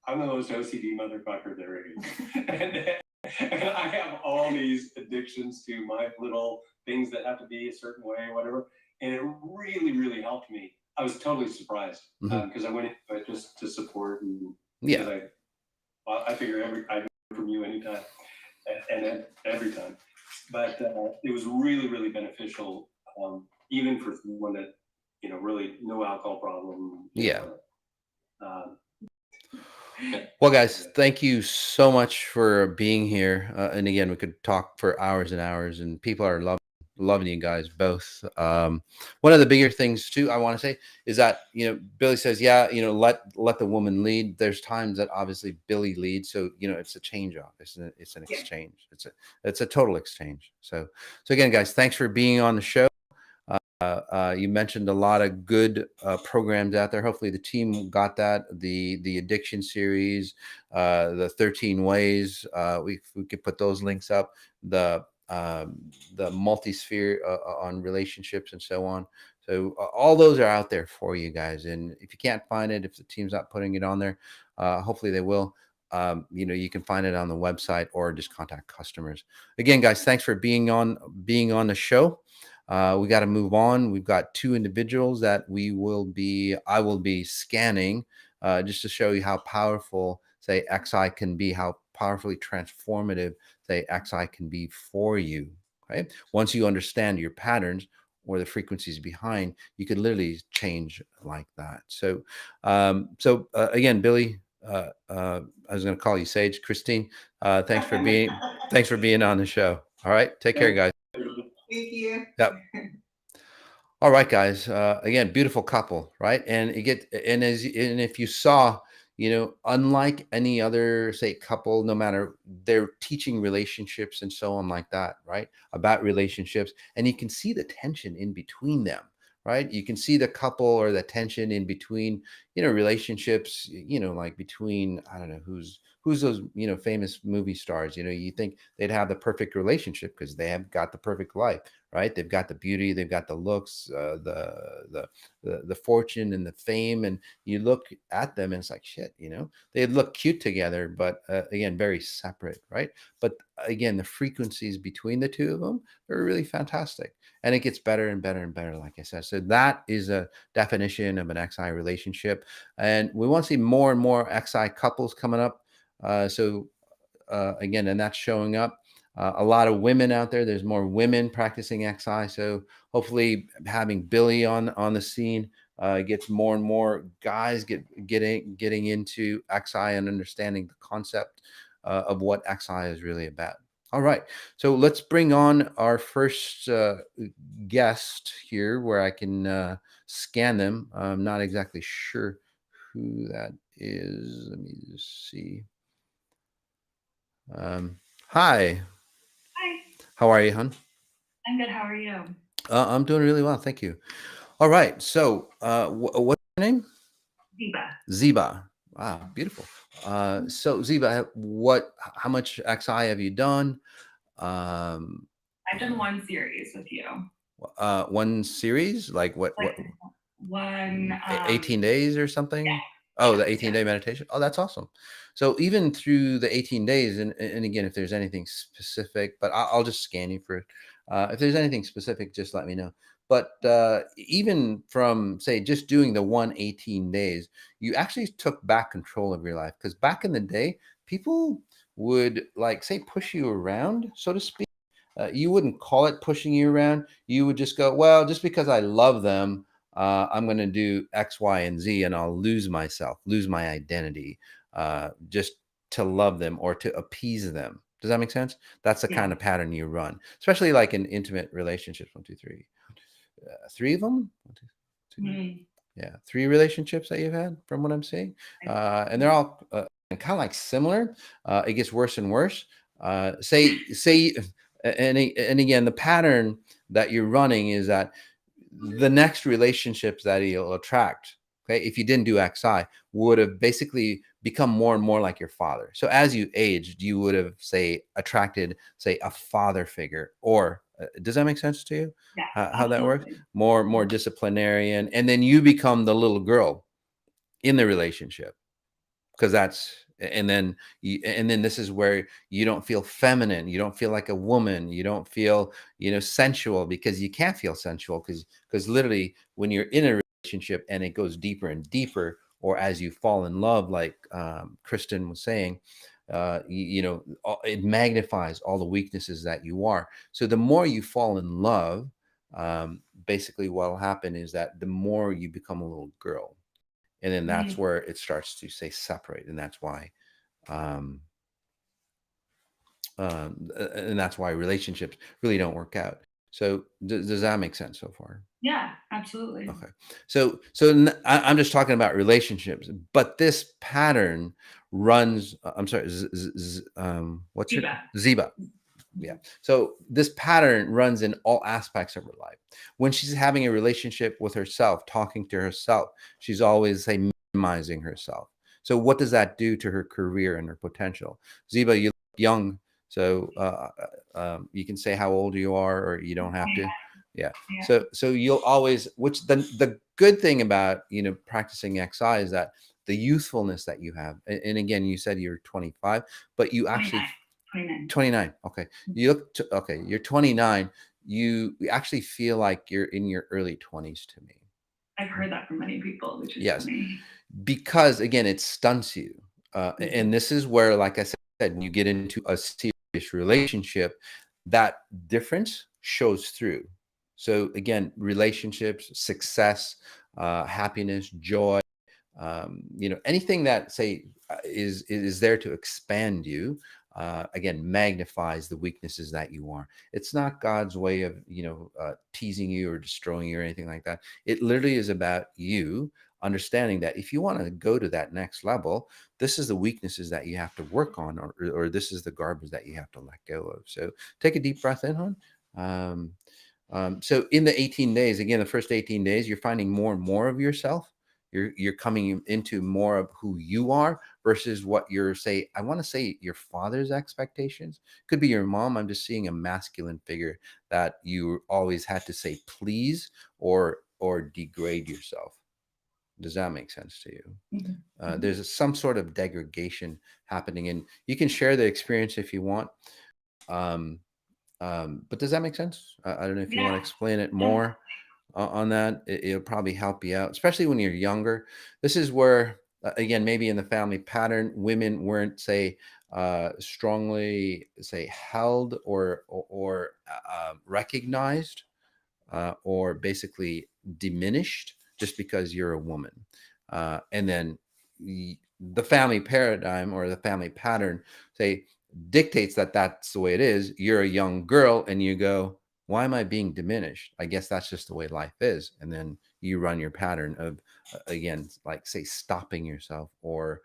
I'm the most OCD motherfucker there is. And I have all these addictions to my little things that have to be a certain way or whatever. And it really, really helped me. I was totally surprised because I went into it just to support. And I figure I go from you anytime and every time. But it was really, really beneficial, even for someone that, really no alcohol problem. Well, guys, thank you so much for being here. And again, we could talk for hours and hours, and people are loving you guys both. One of the bigger things too, I want to say is that, Billy says, let the woman lead. There's times that obviously Billy leads. So, it's a change off. It's an exchange. It's a total exchange. So again, guys, thanks for being on the show. You mentioned a lot of good programs out there. Hopefully the team got that. The addiction series, the 13 Ways. We could put those links up. The multi-sphere on relationships and so on. So all those are out there for you guys. And if you can't find it, if the team's not putting it on there, hopefully they will. You can find it on the website or just contact customers. Again, guys, thanks for being on the show. We got to move on. We've got two individuals that I will be scanning just to show you how powerful, say, XI can be, how powerfully transformative, say, XI can be for you. Okay. Once you understand your patterns or the frequencies behind, you could literally change like that. So, again, Billy, I was going to call you Sage. Christine, thanks for being on the show. All right. Take care, guys. Thank you. Yep. All right, guys. Again, beautiful couple, right? And if you saw, unlike any other, say, couple, no matter, they're teaching relationships and so on like that, right? About relationships, and you can see the tension in between them, right? You can see the couple or the tension in between, relationships, like between, I don't know, who's those, famous movie stars, you think they'd have the perfect relationship because they have got the perfect life, right? They've got the beauty, they've got the looks, the fortune and the fame, and you look at them and it's like shit, they look cute together, but again, very separate, right? But again, the frequencies between the two of them are really fantastic, and it gets better and better and better, like I said. So that is a definition of an XI relationship, and we want to see more and more XI couples coming up. Again, and that's showing up. A lot of women out there. There's more women practicing XI. So hopefully, having Billy on the scene gets more and more guys getting into XI and understanding the concept of what XI is really about. All right, so let's bring on our first guest here, where I can scan them. I'm not exactly sure who that is. Let me just see. Hi. Hi, How are you, hon? I'm good. How are you? I'm doing really well, thank you. All right, so what's your name? Ziba. Ziba. Wow, beautiful. So Ziba, how much XI have you done? Um, I've done one series with you. one series, like what? Like one 18 days or something? yeah. Oh, the 18-day meditation. Oh, that's awesome. So even through the 18 days, and again, if there's anything specific, but I'll just scan you for it. If there's anything specific, just let me know. But even from, say, just doing the 18 days, you actually took back control of your life. Because back in the day, people would, like, say, push you around, so to speak. You wouldn't call it pushing you around. You would just go, well, just because I love them, I'm going to do X, Y, and Z, and I'll lose myself, lose my identity, just to love them or to appease them. Does that make sense? That's the kind of pattern you run, especially like in intimate relationships. 1, 2, 3, 3 of them. 1, 2, 2. Yeah, 3 relationships that you've had, from what I'm seeing, and they're all kind of like similar. It gets worse and worse. Say, and again, the pattern that you're running is that the next relationships that you'll attract, okay, if you didn't do XI, would have basically become more and more like your father. So as you aged, you would have, say, attracted, say, a father figure. Or does that make sense to you? Yeah, How that works? absolutely. More disciplinarian, and then you become the little girl in the relationship, because that's, and then this is where you don't feel feminine, you don't feel like a woman, you don't feel sensual, because you can't feel sensual, because literally when you're in a relationship and it goes deeper and deeper, or as you fall in love, like Kristen was saying, it magnifies all the weaknesses that you are. So the more you fall in love, basically what will happen is that the more you become a little girl. And then that's where it starts to, say, separate. And that's why, and that's why relationships really don't work out. So does that make sense so far? Yeah, absolutely. Okay. So I'm just talking about relationships, but this pattern runs, I'm sorry, what's your Ziba? Yeah. So this pattern runs in all aspects of her life. When she's having a relationship with herself, talking to herself, she's always, say, minimizing herself. So what does that do to her career and her potential? Ziba, you look young, so you can say how old you are, or you don't have to. Yeah. So you'll always, which the good thing about practicing XI is that the youthfulness that you have, and again, you said you're 25, but you actually 29. Okay. Okay. You're 29. You actually feel like you're in your early 20s to me. I've heard that from many people, which is funny. Because again, it stunts you. And this is where, like I said, when you get into a serious relationship, that difference shows through. So again, relationships, success, happiness, joy, anything that, say, is there to expand you, again, magnifies the weaknesses that you are. It's not God's way of teasing you or destroying you or anything like that. It literally is about you understanding that if you want to go to that next level, this is the weaknesses that you have to work on, or this is the garbage that you have to let go of. So take a deep breath in, hon. So in the 18 days, again, the first 18 days, you're finding more and more of yourself. you're coming into more of who you are versus what your say, I want to say your father's expectations. Could be your mom. I'm just seeing a masculine figure that you always had to say please or degrade yourself. Does that make sense to you? There's some sort of degradation happening, and you can share the experience if you want. Um, but does that make sense? I don't know if you want to Yeah. explain it more on that. It'll probably help you out, especially when you're younger. This is where, again, maybe in the family pattern, women weren't, say, strongly, say, held or recognized or basically diminished just because you're a woman. And then the family paradigm or the family pattern, say, dictates that that's the way it is. You're a young girl and you go, why am I being diminished? I guess that's just the way life is. And then you run your pattern of, again, like, say, stopping yourself or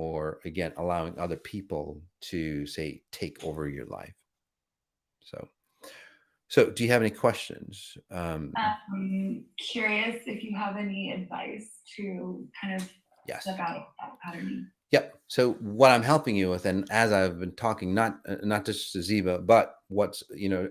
or again allowing other people to, say, take over your life. So do you have any questions? Curious if you have any advice to kind of Yes. step out of that patterning. Yep. So what I'm helping you with, and as I've been talking, not just to Ziba, but what's,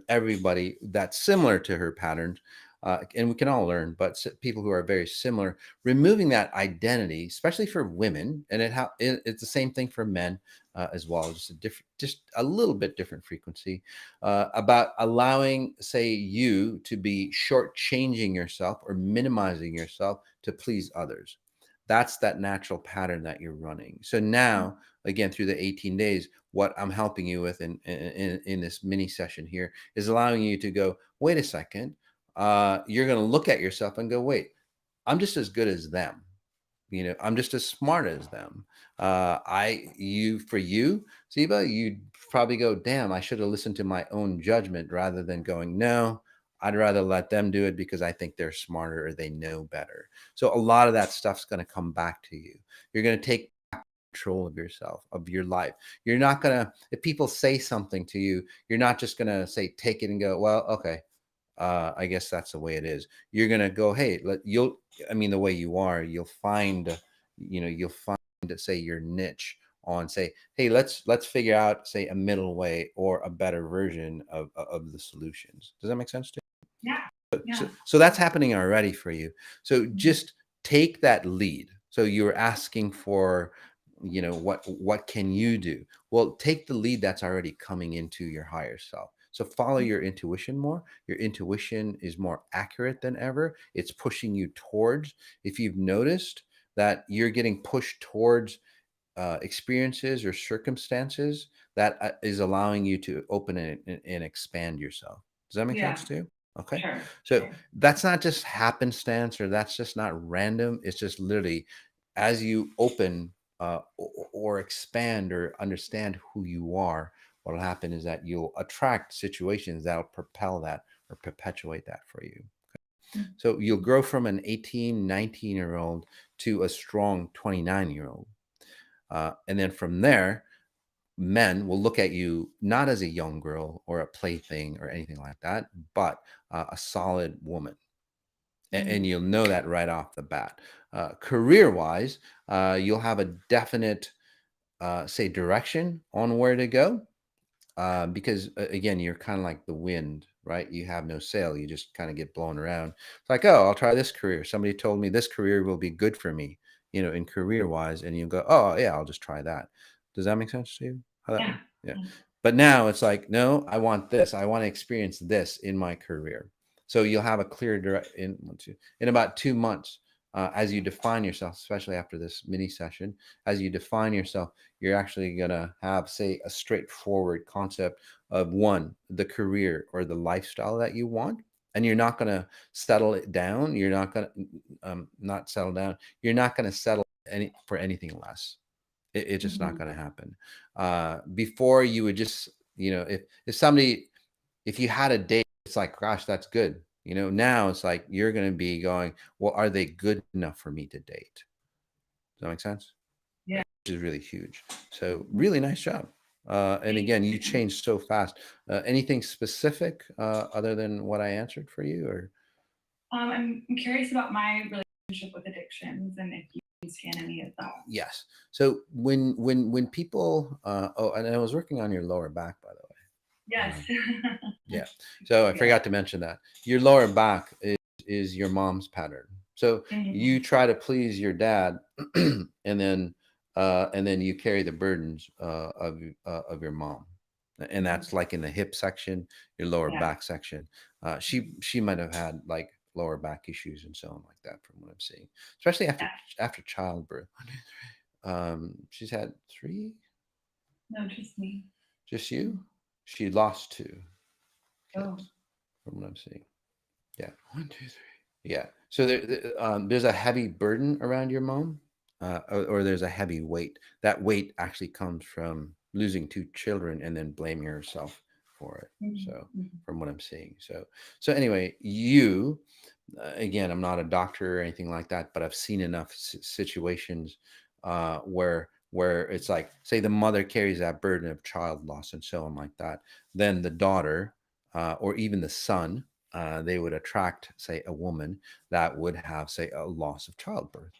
everybody that's similar to her patterns, and we can all learn, but people who are very similar, removing that identity, especially for women, and it's the same thing for men as well, just a little bit different frequency, about allowing, say, you to be shortchanging yourself or minimizing yourself to please others. That's that natural pattern that you're running. So now, again, through the 18 days, what I'm helping you with in this mini session here is allowing you to go, wait a second. You're going to look at yourself and go, wait, I'm just as good as them. I'm just as smart as them. For you, Ziba, you'd probably go, damn, I should have listened to my own judgment rather than going, no, I'd rather let them do it because I think they're smarter or they know better. So a lot of that stuff's going to come back to you. You're going to take control of yourself, of your life. You're not going to, if people say something to you, you're not just going to say, take it and go, well, okay. I guess that's the way it is. You're going to go, hey, the way you are, you'll find, say, your niche on, say, hey, let's figure out, say, a middle way or a better version of the solutions. Does that make sense to you? Yeah. So that's happening already for you. So just take that lead. So you're asking for, what can you do? Well, take the lead that's already coming into your higher self. So follow your intuition more. Your intuition is more accurate than ever. It's pushing you towards, if you've noticed that you're getting pushed towards experiences or circumstances that is allowing you to open and expand yourself. Does that make sense to you? Okay. Sure. So Sure. that's not just happenstance, or that's just not random. It's just literally as you open or expand or understand who you are, what will happen is that you'll attract situations that'll propel that or perpetuate that for you. So you'll grow from an 18, 19-year-old to a strong 29-year-old. And then from there, men will look at you not as a young girl or a plaything or anything like that, but a solid woman. And you'll know that right off the bat. Career-wise, you'll have a definite, say, direction on where to go. Because again, you're kind of like the wind, right? You have no sail. You just kind of get blown around. It's like, oh, I'll try this career. Somebody told me this career will be good for me, in career wise. And you go, oh yeah, I'll just try that. Does that make sense to you? Yeah. Yeah. But now it's like, no, I want this. I want to experience this in my career. So you'll have a clear direct in about 2 months, as you define yourself, especially after this mini session, as you define yourself, you're actually going to have, say, a straightforward concept of the career or the lifestyle that you want. And you're not going to settle it down. You're not going to not settle down. You're not going to settle for anything less. It's just not going to happen. Before you would just, if you had a date, it's like, gosh, that's good. Now it's like you're going to be going, well, are they good enough for me to date? Does that make sense? Yeah. Which is really huge. So really nice job. And again, you changed so fast. Anything specific other than what I answered for you, or? I'm curious about my relationship with addictions and if you understand any of that. Yes. So when people, oh, and I was working on your lower back, by the way. Yes. Yeah. So I Yeah. forgot to mention that your lower back is your mom's pattern. So you try to please your dad, and then you carry the burdens of your mom, and that's like in the hip section, your lower Yeah. back section. She might have had like lower back issues and so on like that, from what I'm seeing, especially after childbirth. She's had 3. No, just me. Just you? She lost 2 Oh. kids, from what I'm seeing. Yeah. 1, 2, 3. Yeah. So there's a heavy burden around your mom, or there's a heavy weight. That weight actually comes from losing 2 children and then blaming yourself for it. So from what I'm seeing. So anyway, you, again, I'm not a doctor or anything like that, but I've seen enough situations where it's like, say the mother carries that burden of child loss and so on like that, then the daughter, or even the son, they would attract, say, a woman that would have, say, a loss of childbirth,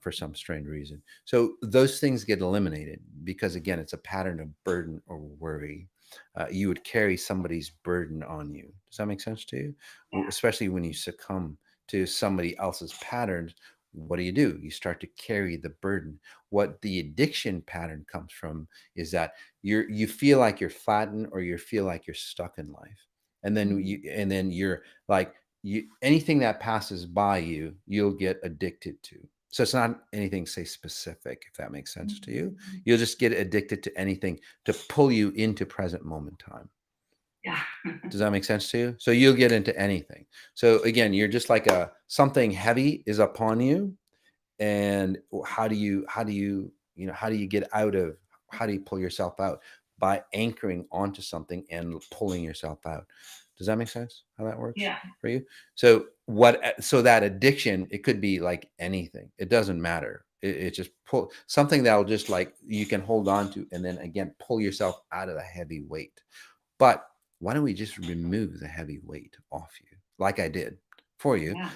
for some strange reason. So those things get eliminated because, again, it's a pattern of burden or worry. You would carry somebody's burden on you. Does that make sense to you? Yeah. Especially when you succumb to somebody else's patterns, what do? You start to carry the burden. What the addiction pattern comes from is that you feel like you're flattened, or you feel like you're stuck in life, and then you're like, anything that passes by you, you'll get addicted to. So it's not anything, say, specific, if that makes sense to you. You'll just get addicted to anything to pull you into present moment time. Yeah. Does that make sense to you? So you'll get into anything. So again, you're just like something heavy is upon you, and how do you get out of, how do you pull yourself out? By anchoring onto something and pulling yourself out. Does that make sense, how that works Yeah. for you? So that addiction, it could be like anything, it doesn't matter. It just pull something that'll just, like, you can hold on to, and then again pull yourself out of the heavy weight. But why don't we just remove the heavy weight off you, like I did for you? Yeah.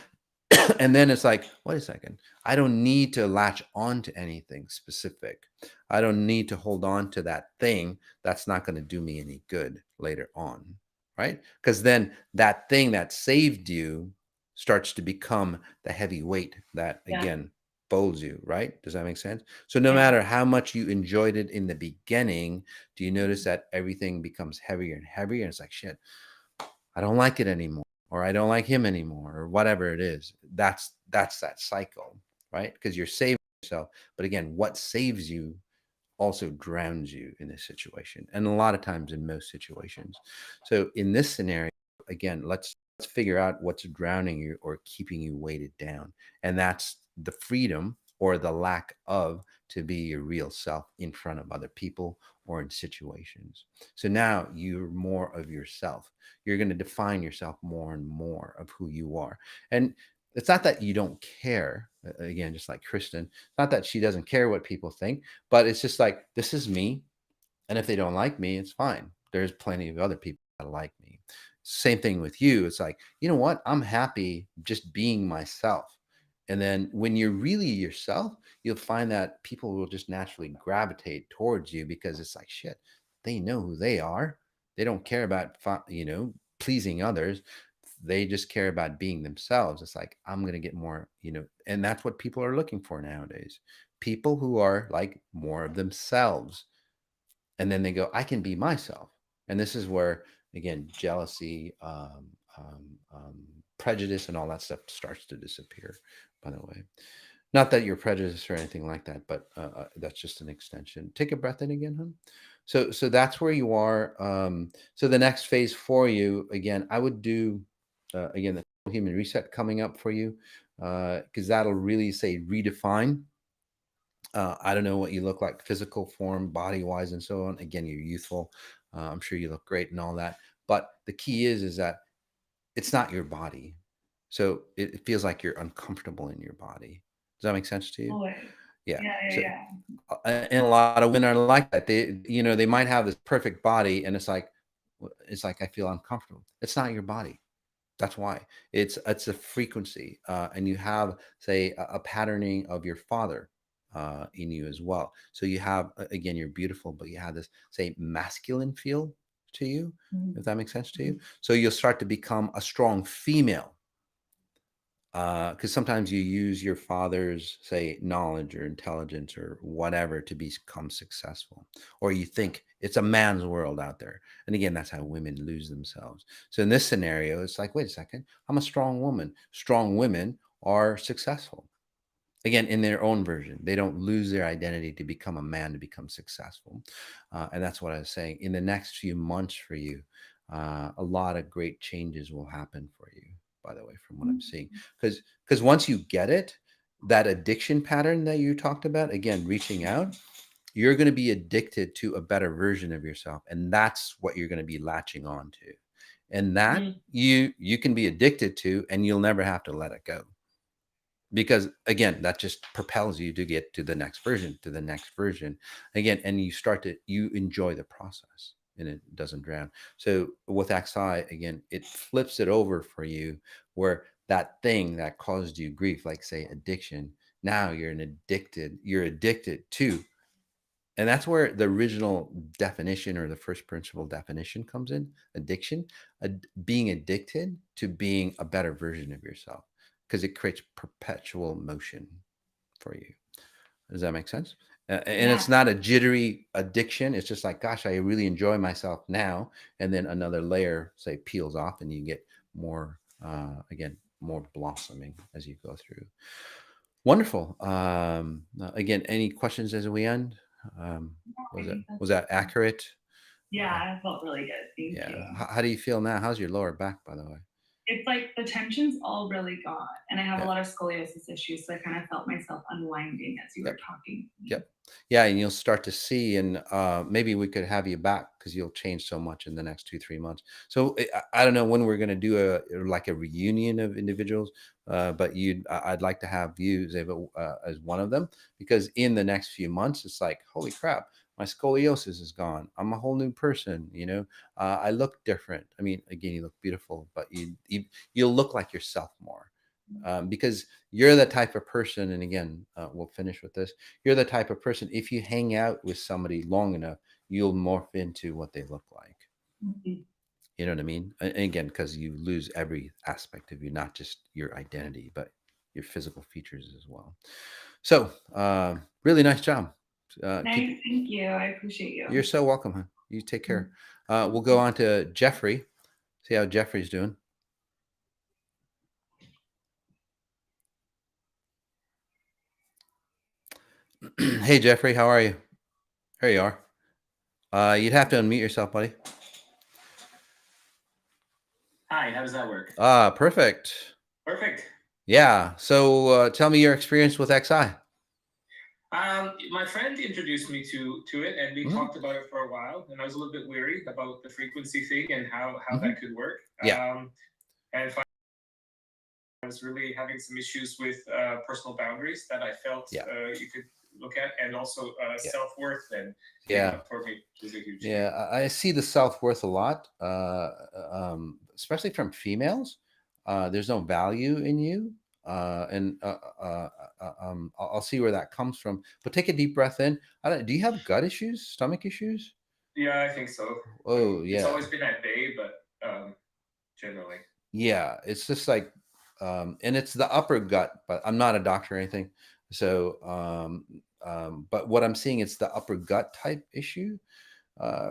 And then it's like, wait a second, I don't need to latch on to anything specific. I don't need to hold on to that thing that's not going to do me any good later on, right? Because then that thing that saved you starts to become the heavy weight that, Yeah. again, folds you, right? Does that make sense? So no Yeah. matter how much you enjoyed it in the beginning, do you notice that everything becomes heavier and heavier? And it's like, shit, I don't like it anymore, or I don't like him anymore, or whatever it is. That's that cycle, right? Because you're saving yourself. But again, what saves you also drowns you in this situation, and a lot of times in most situations. So in this scenario, again, let's figure out what's drowning you or keeping you weighted down, and that's the freedom or the lack of to be your real self in front of other people or in situations. So now you're more of yourself. You're going to define yourself more and more of who you are. And it's not that you don't care, again, just like Kristen, not that she doesn't care what people think, but it's just like, this is me. And if they don't like me, it's fine. There's plenty of other people that like me. Same thing with you. It's like, you know what? I'm happy just being myself. And then when you're really yourself, you'll find that people will just naturally gravitate towards you, because it's like, shit, they know who they are. They don't care about, pleasing others. They just care about being themselves. It's like, I'm going to get more, and that's what people are looking for nowadays. People who are like more of themselves, and then they go, I can be myself. And this is where, again, jealousy, prejudice, and all that stuff starts to disappear, by the way. Not that you're prejudiced or anything like that, but that's just an extension. Take a breath in again, hon. So that's where you are. So the next phase for you, again, I would do, again, the human reset coming up for you, because that'll really, say, redefine. I don't know what you look like, physical form, body wise, and so on. Again, you're youthful. I'm sure you look great and all that. But the key is that it's not your body. So it feels like you're uncomfortable in your body. Does that make sense to you? Boy. Yeah. Yeah. So, Yeah. and a lot of women are like that. They might have this perfect body, and it's like I feel uncomfortable. It's not your body. That's why it's a frequency, and you have, say, a patterning of your father in you as well. So you have, again, you're beautiful, but you have this, say, masculine feel to you, if that makes sense to you. So you'll start to become a strong female, because sometimes you use your father's, say, knowledge or intelligence or whatever to become successful, or you think it's a man's world out there. And again, that's how women lose themselves. So in this scenario, it's like, wait a second, I'm a strong woman. Strong women are successful. Again, in their own version, they don't lose their identity to become a man, to become successful. And that's what I was saying. In the next few months for you, a lot of great changes will happen for you, by the way, from what I'm seeing. Because once you get it, that addiction pattern that you talked about, again, reaching out, you're going to be addicted to a better version of yourself. And that's what you're going to be latching on to. And that you can be addicted to, and you'll never have to let it go. Because again, that just propels you to get to the next version, to the next version again, and you enjoy the process, and it doesn't drown. So with XI, again, it flips it over for you, where that thing that caused you grief, like say addiction, now you're addicted to. And that's where the original definition, or the first principle definition, comes in: addiction, being addicted to being a better version of yourself, because it creates perpetual motion for you. Does that make sense? And it's not a jittery addiction. It's just like, gosh, I really enjoy myself now. And then another layer, say, peels off, and you get more, again, more blossoming as you go through. Wonderful. Again, any questions as we end? Was that accurate? Yeah, I felt really good. Thank you. How do you feel now? How's your lower back, by the way? It's like the tension's all really gone, and I have a lot of scoliosis issues, so I kind of felt myself unwinding as you were talking to me. Yep. Yeah, and you'll start to see, and maybe we could have you back, because you'll change so much in the next 2-3 months. So I don't know when we're going to do like a reunion of individuals, but I'd like to have you, Zeva, as one of them, because in the next few months, it's like, holy crap, my scoliosis is gone. I'm a whole new person. I look different. I mean, again, you look beautiful, but you'll look like yourself more. Because you're the type of person, and again, we'll finish with this. You're the type of person, if you hang out with somebody long enough, you'll morph into what they look like. You know what I mean? And again, because you lose every aspect of you, not just your identity, but your physical features as well. So, really nice job. Thank you. I appreciate you. You're so welcome, hon. You take care. We'll go on to Jeffrey. See how Jeffrey's doing. Hey, Jeffrey, how are you? There you are. You'd have to unmute yourself, buddy. Hi, how does that work? Perfect. Perfect. Yeah. So tell me your experience with XI. My friend introduced me to it, and we talked about it for a while, and I was a little bit weary about the frequency thing and how that could work. And I was really having some issues with personal boundaries that I felt you could look at, and also self-worth, and for me, which is a huge thing. I see the self-worth a lot, especially from females. There's no value in you, and I'll see where that comes from. But take a deep breath in. Do you have gut issues, stomach issues? Yeah, I think so. Oh, yeah. It's always been at bay, but generally. Yeah, it's just like, and it's the upper gut, but I'm not a doctor or anything. So, but what I'm seeing, it's the upper gut type issue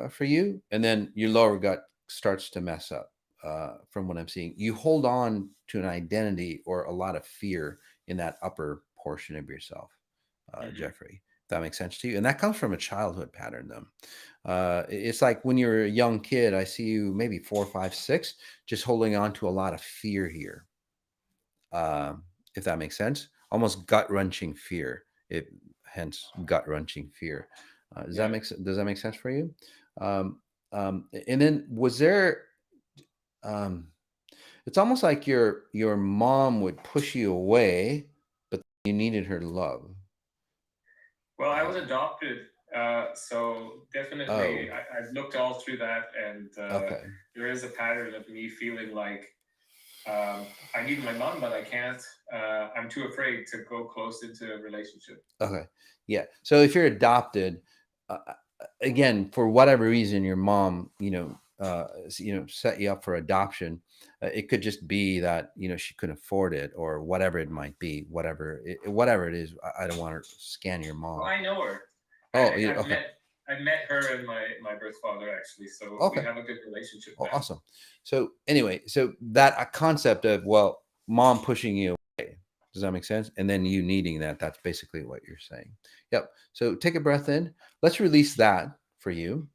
for you, and then your lower gut starts to mess up. From what I'm seeing, you hold on to an identity or a lot of fear in that upper portion of yourself, Jeffrey. If that makes sense to you, and that comes from a childhood pattern, though. It's like when you're a young kid, I see you maybe 4, 5, 6, just holding on to a lot of fear here. If that makes sense, almost gut-wrenching fear. Hence gut-wrenching fear. Does that make sense for you? And then was there? It's almost like your mom would push you away, but you needed her love. Well, I was adopted, so definitely I've looked all through that, and there is a pattern of me feeling like I need my mom, but I can't. I'm too afraid to go close into a relationship. Okay. Yeah. So if you're adopted, again, for whatever reason, your mom, set you up for adoption. It could just be that, she couldn't afford it or whatever it might be, whatever it is. I don't want to scan your mom. Well, I know her. Oh, Okay. I met her and my birth father, actually. So okay. we have a good relationship Oh, now. awesome. So anyway, so that a concept of, well, mom pushing you away. Does that make sense? And then you needing that's basically what you're saying. Yep. So take a breath in. Let's release that for you.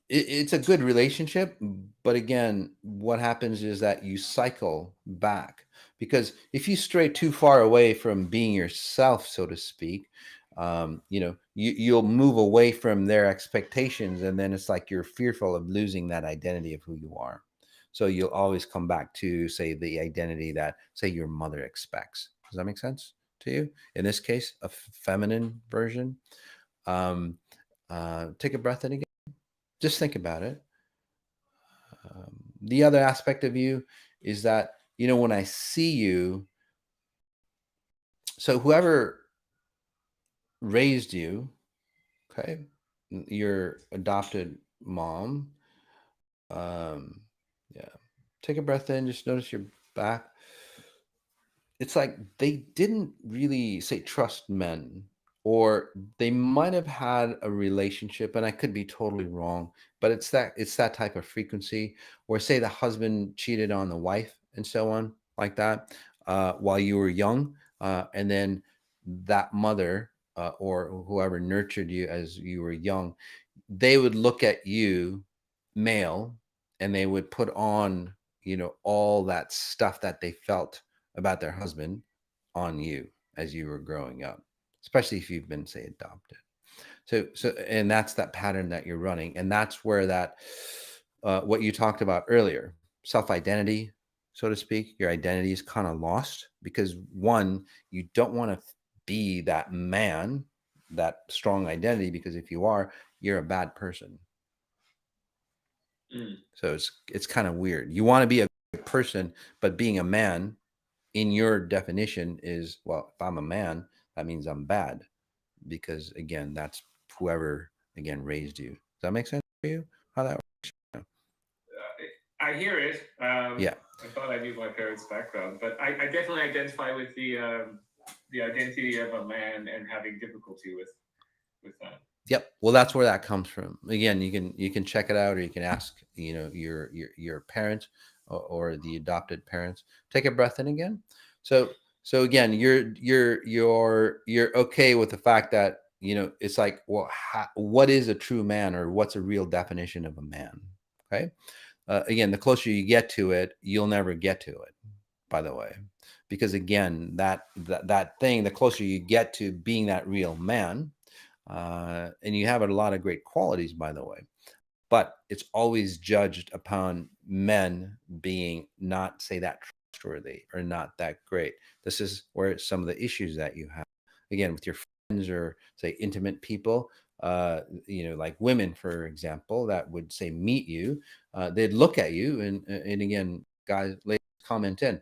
It's a good relationship, but again, what happens is that you cycle back, because if you stray too far away from being yourself, so to speak, you'll move away from their expectations, and then it's like you're fearful of losing that identity of who you are. So you'll always come back to, say, the identity that, say, your mother expects. Does that make sense to you? In this case, a feminine version. Take a breath in again. Just think about it. The other aspect of you is that, when I see you, so whoever raised you, okay, your adopted mom, yeah, take a breath in, just notice your back. It's like they didn't really, say, trust men, or they might have had a relationship, and I could be totally wrong, but it's that type of frequency, or say the husband cheated on the wife and so on, like that, while you were young, and then that mother, or whoever nurtured you as you were young, they would look at you, male, and they would put on, all that stuff that they felt about their husband on you as you were growing up, especially if you've been, say, adopted. And that's that pattern that you're running. And that's where that, what you talked about earlier, self-identity, so to speak, your identity is kind of lost, because one, you don't want to be that man, that strong identity, because if you are, you're a bad person. So it's kind of weird. You want to be a good person, but being a man, in your definition, is, well, if I'm a man, that means I'm bad, because again, that's whoever, again, raised you. Does that make sense for you? How that works? I hear it. Yeah. I thought I knew my parents' background, but I definitely identify with the identity of a man and having difficulty with that. Yep. Well, that's where that comes from. Again, you can check it out, or you can ask, your parents, or the adopted parents. Take a breath in again. So again, you're okay with the fact that, it's like, well, what is a true man, or what's a real definition of a man? Okay. Again, the closer you get to it, you'll never get to it, by the way, because again, that thing, the closer you get to being that real man, and you have a lot of great qualities, by the way, but it's always judged upon men being not, say, that trustworthy, or not that great. This is where some of the issues that you have, again, with your friends, or, say, intimate people, like women, for example, that would, say, meet you, they'd look at you, and again, guys, ladies, comment in.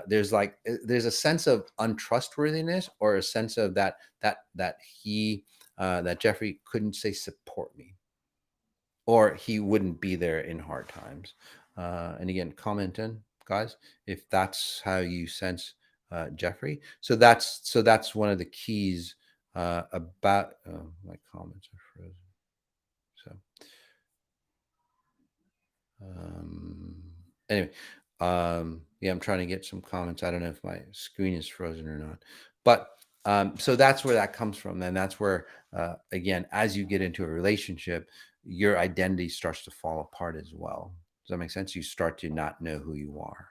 There's a sense of untrustworthiness, or a sense of that Jeffrey couldn't, say, support me, or he wouldn't be there in hard times. And again, comment in, guys, if that's how you sense Jeffrey. So that's one of the keys about my comments are frozen. So anyway, yeah, I'm trying to get some comments. I don't know if my screen is frozen or not, but so that's where that comes from. And that's where, again, as you get into a relationship, your identity starts to fall apart as well. Does that make sense? You start to not know who you are.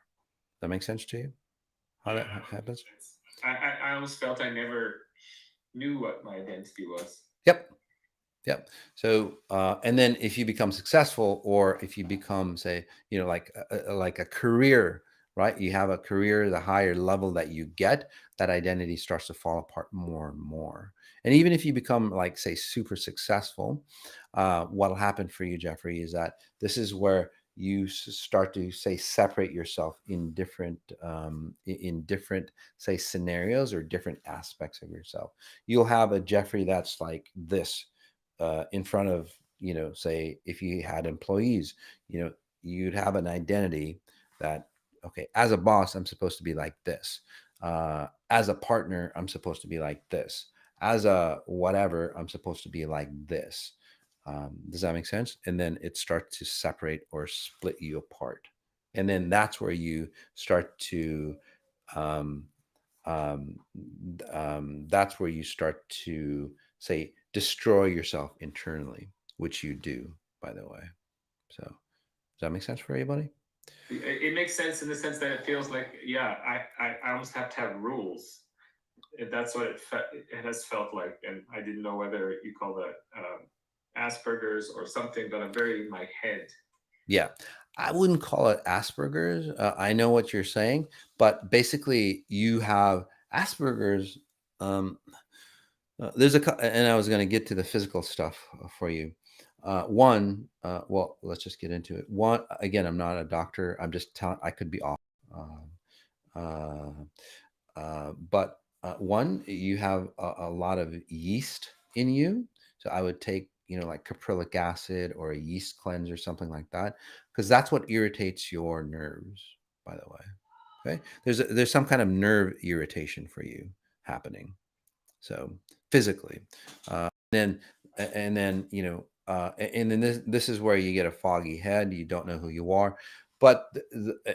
Does that make sense to you? How that happens? I almost felt I never knew what my identity was. Yep. So, and then if you become successful, or if you become, say, like a career, right? You have a career, the higher level that you get, that identity starts to fall apart more and more. And even if you become, like, say, super successful, what'll happen for you, Jeffrey, is that this is where you start to say separate yourself in different say scenarios or different aspects of yourself. You'll have a Jeffrey that's like this in front of, say if you had employees, you'd have an identity that, okay, as a boss I'm supposed to be like this, as a partner I'm supposed to be like this, as a whatever I'm supposed to be like this. Does that make sense? And then it starts to separate or split you apart. And then that's where you start to, um, that's where you start to say, destroy yourself internally, which you do, by the way. So does that make sense for everybody? It makes sense in the sense that it feels like, yeah, I almost have to have rules. That's what it has felt like. And I didn't know whether you call that Asperger's or something, but I'm very in my head. Yeah, I wouldn't call it Asperger's. I know what you're saying, but basically you have Asperger's. And I was going to get to the physical stuff for you. Well, let's just get into it. One, again, I'm not a doctor. I'm just telling, I could be off. But one, you have a lot of yeast in you. So I would take, like caprylic acid or a yeast cleanse or something like that, because that's what irritates your nerves, by the way. Okay. There's some kind of nerve irritation for you happening. So physically, then, and then, and then this is where you get a foggy head. You don't know who you are, but,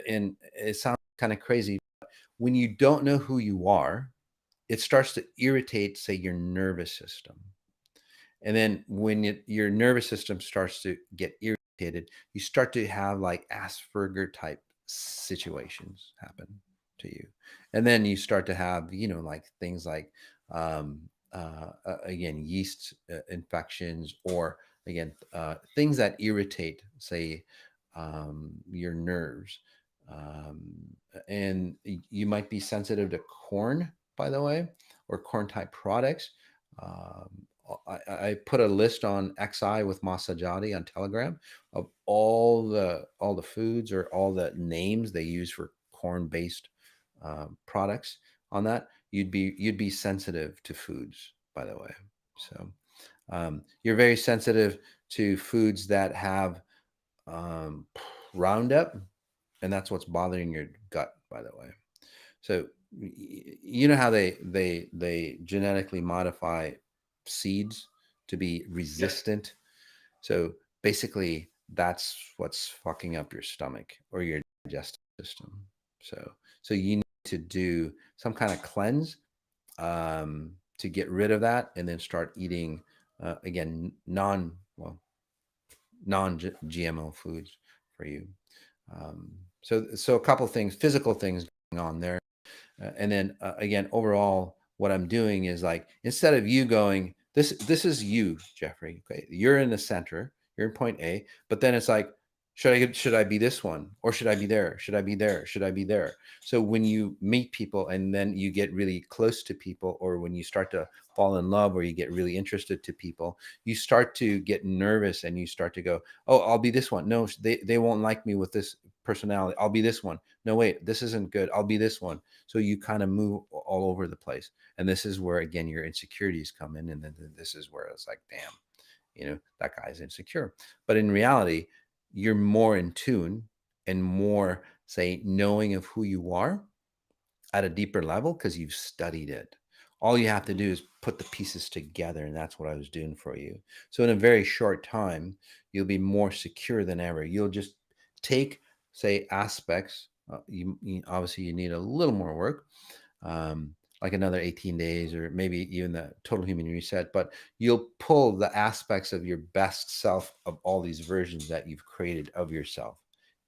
and it sounds kind of crazy. When you don't know who you are, it starts to irritate, say, your nervous system. And then when your nervous system starts to get irritated, you start to have like Asperger type situations happen to you. And then you start to have, like things like, again, yeast infections, or again, things that irritate, say, your nerves. And you might be sensitive to corn, by the way, or corn type products. I put a list on XI with Sajady on Telegram of all the foods or all the names they use for corn based products. On that, you'd be sensitive to foods, by the way. So you're very sensitive to foods that have Roundup, and that's what's bothering your gut, by the way. So you know how they genetically modify seeds to be resistant. So basically that's what's fucking up your stomach or your digestive system. So you need to do some kind of cleanse to get rid of that, and then start eating again non-GMO foods for you. So a couple things, physical things going on there. And then again, overall, what I'm doing is like, instead of you going, this is you, Jeffrey. Okay, you're in the center, you're in point A, but then it's like, should I be this one, or should I be there? Should I be there? Should I be there? So when you meet people and then you get really close to people, or when you start to fall in love or you get really interested to people, you start to get nervous and you start to go, oh, I'll be this one. No, they won't like me with this personality. I'll be this one. No, wait, this isn't good. I'll be this one. So you kind of move all over the place. And this is where, again, your insecurities come in. And then this is where it's like, damn, that guy's insecure. But in reality, you're more in tune and more, say, knowing of who you are at a deeper level because you've studied it. All you have to do is put the pieces together, and that's what I was doing for you. So in a very short time, you'll be more secure than ever. You'll just take, say, aspects. Obviously you need a little more work, like another 18 days, or maybe even the total human reset, but you'll pull the aspects of your best self of all these versions that you've created of yourself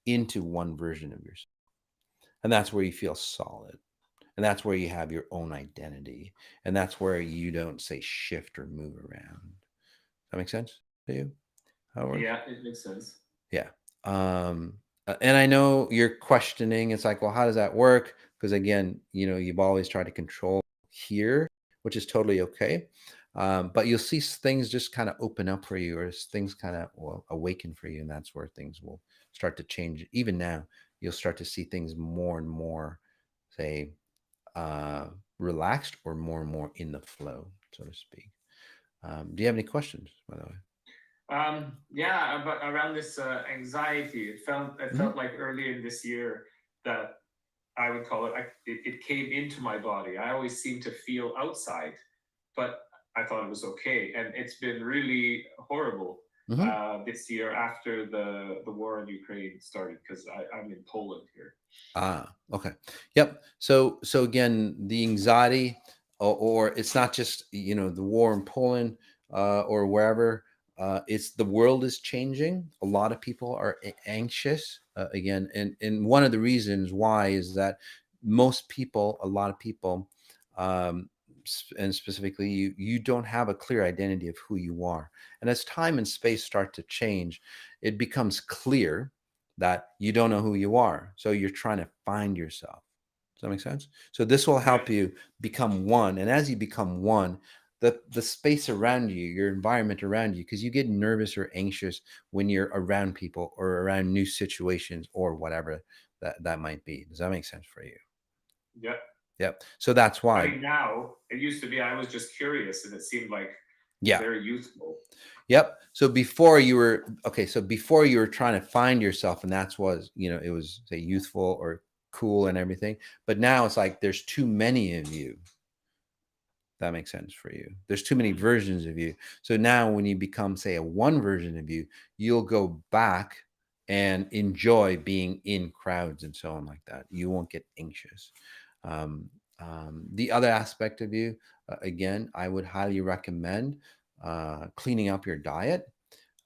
into one version of yourself. And that's where you feel solid. And that's where you have your own identity. And that's where you don't, say, shift or move around. Does that make sense to you? Yeah, it makes sense. Yeah. And I know you're questioning, it's like, well, how does that work? Because again, you've always tried to control here, which is totally okay. But you'll see things just kind of open up for you, or things kind of awaken for you. And that's where things will start to change. Even now, you'll start to see things more and more, say, relaxed or more in the flow, so to speak. Do you have any questions, by the way? Yeah, but around this anxiety, it felt like early in this year that I would call it, it came into my body. I always seem to feel outside, but I thought it was okay. And it's been really horrible this year after the war in Ukraine started, because I'm in Poland here. Okay. Yep. So again, the anxiety, or it's not just, the war in Poland, or wherever. It's the world is changing. A lot of people are anxious, again, and one of the reasons why is that a lot of people, and specifically you don't have a clear identity of who you are. And as time and space start to change, it becomes clear that you don't know who you are. So you're trying to find yourself. Does that make sense? So this will help you become one. And as you become one, the space around you, your environment around you, because you get nervous or anxious when you're around people or around new situations or whatever that might be. Does that make sense for you? Yep. Yep. So that's why. I mean, now, it used to be I was just curious and it seemed like very youthful. Yep. So before you were trying to find yourself, and that's was, it was, say, youthful or cool and everything. But now it's like there's too many of you. That makes sense for you. There's too many versions of you. So now when you become, say, a one version of you, you'll go back and enjoy being in crowds and so on like that. You won't get anxious. The other aspect of you, again, I would highly recommend cleaning up your diet,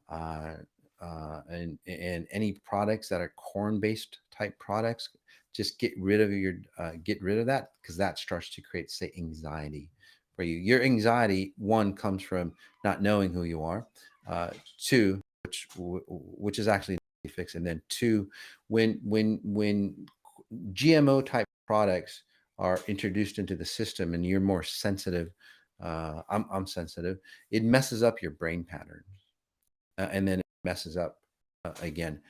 and any products that are corn-based type products. Just get rid of that, because that starts to create, say, anxiety for you. Your anxiety, one, comes from not knowing who you are. Two, which is actually fixed, and then two, when GMO type products are introduced into the system and you're more sensitive, I'm sensitive, it messes up your brain patterns, and then it messes up, again,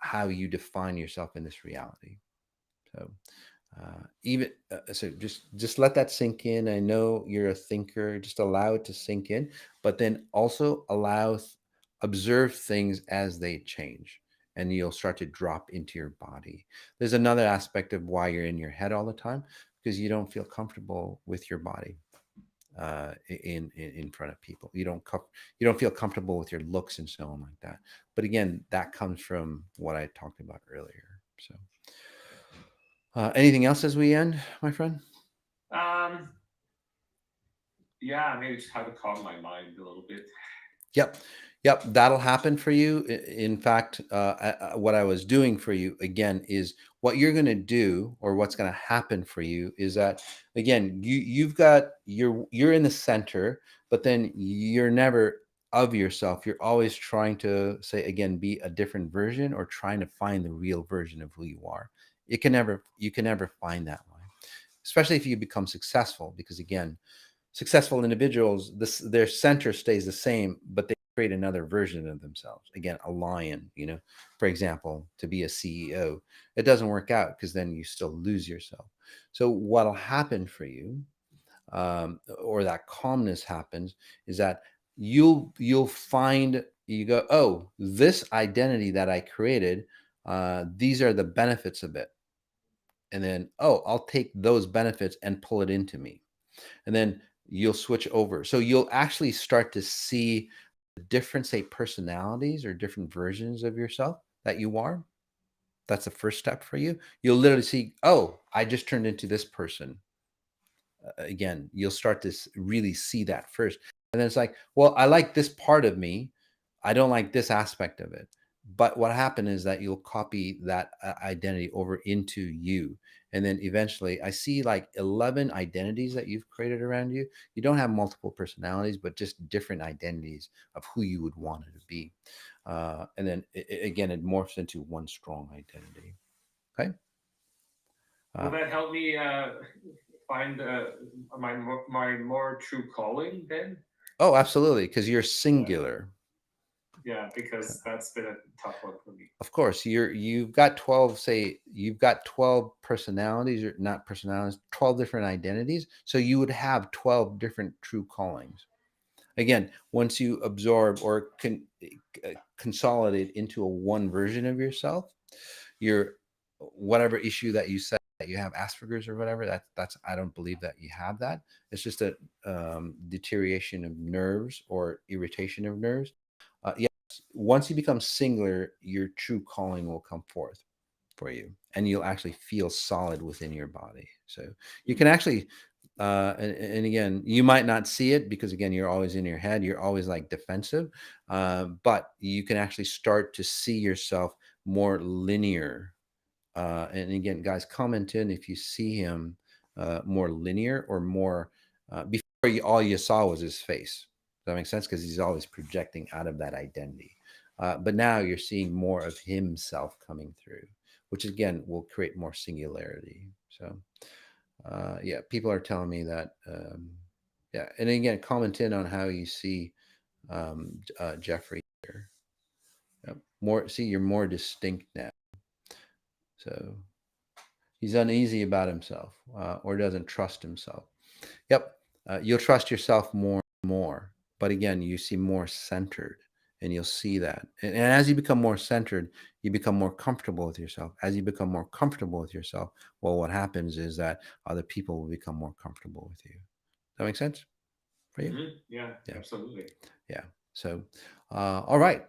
how you define yourself in this reality. So just let that sink in. I know you're a thinker, just allow it to sink in, but then also observe things as they change, and you'll start to drop into your body. There's another aspect of why you're in your head all the time, because you don't feel comfortable with your body, in front of people. You don't feel comfortable with your looks and so on like that. But again, that comes from what I talked about earlier. So anything else as we end, my friend? Yeah, maybe just how to calm my mind a little bit. Yep, that'll happen for you. In fact, what I was doing for you, again, is what you're going to do, or what's going to happen for you, is that, again, you're in the center, but then you're never of yourself. You're always trying to, say, again, be a different version, or trying to find the real version of who you are. You can never find that one, especially if you become successful, because again, successful individuals, their center stays the same, but they create another version of themselves. Again, a lion, for example, to be a CEO, it doesn't work out, because then you still lose yourself. So what'll happen for you, or that calmness happens, is that you'll find, you go, oh, this identity that I created, these are the benefits of it. And then, oh, I'll take those benefits and pull it into me. And then you'll switch over. So you'll actually start to see different, say, personalities or different versions of yourself that you are. That's the first step for you. You'll literally see, oh, I just turned into this person. Again, you'll start to really see that first. And then it's like, well, I like this part of me. I don't like this aspect of it. But what happened is that you'll copy that identity over into you. And then eventually, I see like 11 identities that you've created around you. You don't have multiple personalities, but just different identities of who you would want it to be. And then again, it morphs into one strong identity. Okay. Will that help me find my more true calling then? Oh, absolutely. Because you're singular. Yeah, because that's been a tough one for me. Of course, you've got 12, say you've got 12 personalities, or not personalities, 12 different identities. So you would have 12 different true callings. Again, once you absorb or consolidate into a one version of yourself, your whatever issue that you said that you have Asperger's or whatever, that's I don't believe that you have that. It's just a deterioration of nerves or irritation of nerves. Yes, once you become singular, your true calling will come forth for you, and you'll actually feel solid within your body. So you can actually, and again, you might not see it because again, you're always in your head, you're always like defensive, but you can actually start to see yourself more linear. And again, guys, comment in if you see him more linear or more. Before all you saw was his face. Does that make sense? Because he's always projecting out of that identity. But now you're seeing more of himself coming through, which again will create more singularity. So, yeah, people are telling me that. Yeah, and again, comment in on how you see Jeffrey here. Yep. More, see, you're more distinct now. So he's uneasy about himself or doesn't trust himself. Yep. You'll trust yourself more and more. But again, you see more centered and you'll see that. And as you become more centered, you become more comfortable with yourself. As you become more comfortable with yourself, well, what happens is that other people will become more comfortable with you. Does that make sense for you? Mm-hmm. Yeah, absolutely. Yeah. So, all right.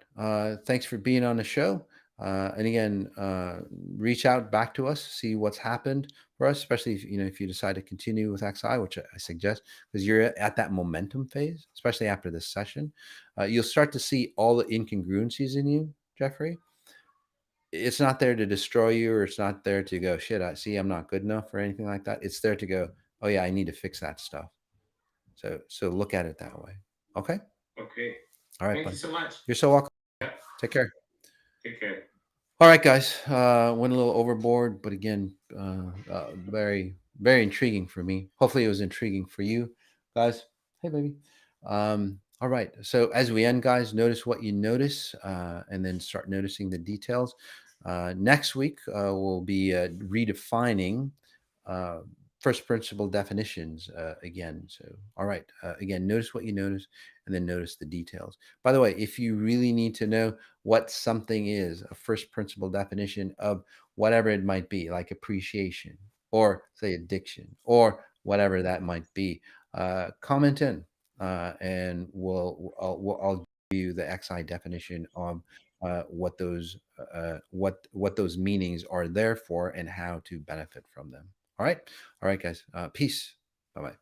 Thanks for being on the show. And again, reach out back to us, see what's happened for us, especially if, if you decide to continue with XI, which I suggest, because you're at that momentum phase, especially after this session. You'll start to see all the incongruencies in you, Jeffrey. It's not there to destroy you, or it's not there to go, shit, I see I'm not good enough or anything like that. It's there to go, oh yeah, I need to fix that stuff. So look at it that way. Okay. Okay. All right. Thank you so much. You're so welcome. Yeah. Take care. Take care. All right, guys. Went a little overboard, but again, very, very intriguing for me. Hopefully, it was intriguing for you, guys. Hey, baby. All right. So as we end, guys, notice what you notice, and then start noticing the details. Next week, we'll be redefining uh, first principle definitions again. So, all right. Again, notice what you notice, and then notice the details. By the way, if you really need to know what something is, a first principle definition of whatever it might be, like appreciation or say addiction or whatever that might be, comment in, and I'll give you the XI definition of what those meanings are there for and how to benefit from them. All right, guys. Peace. Bye bye.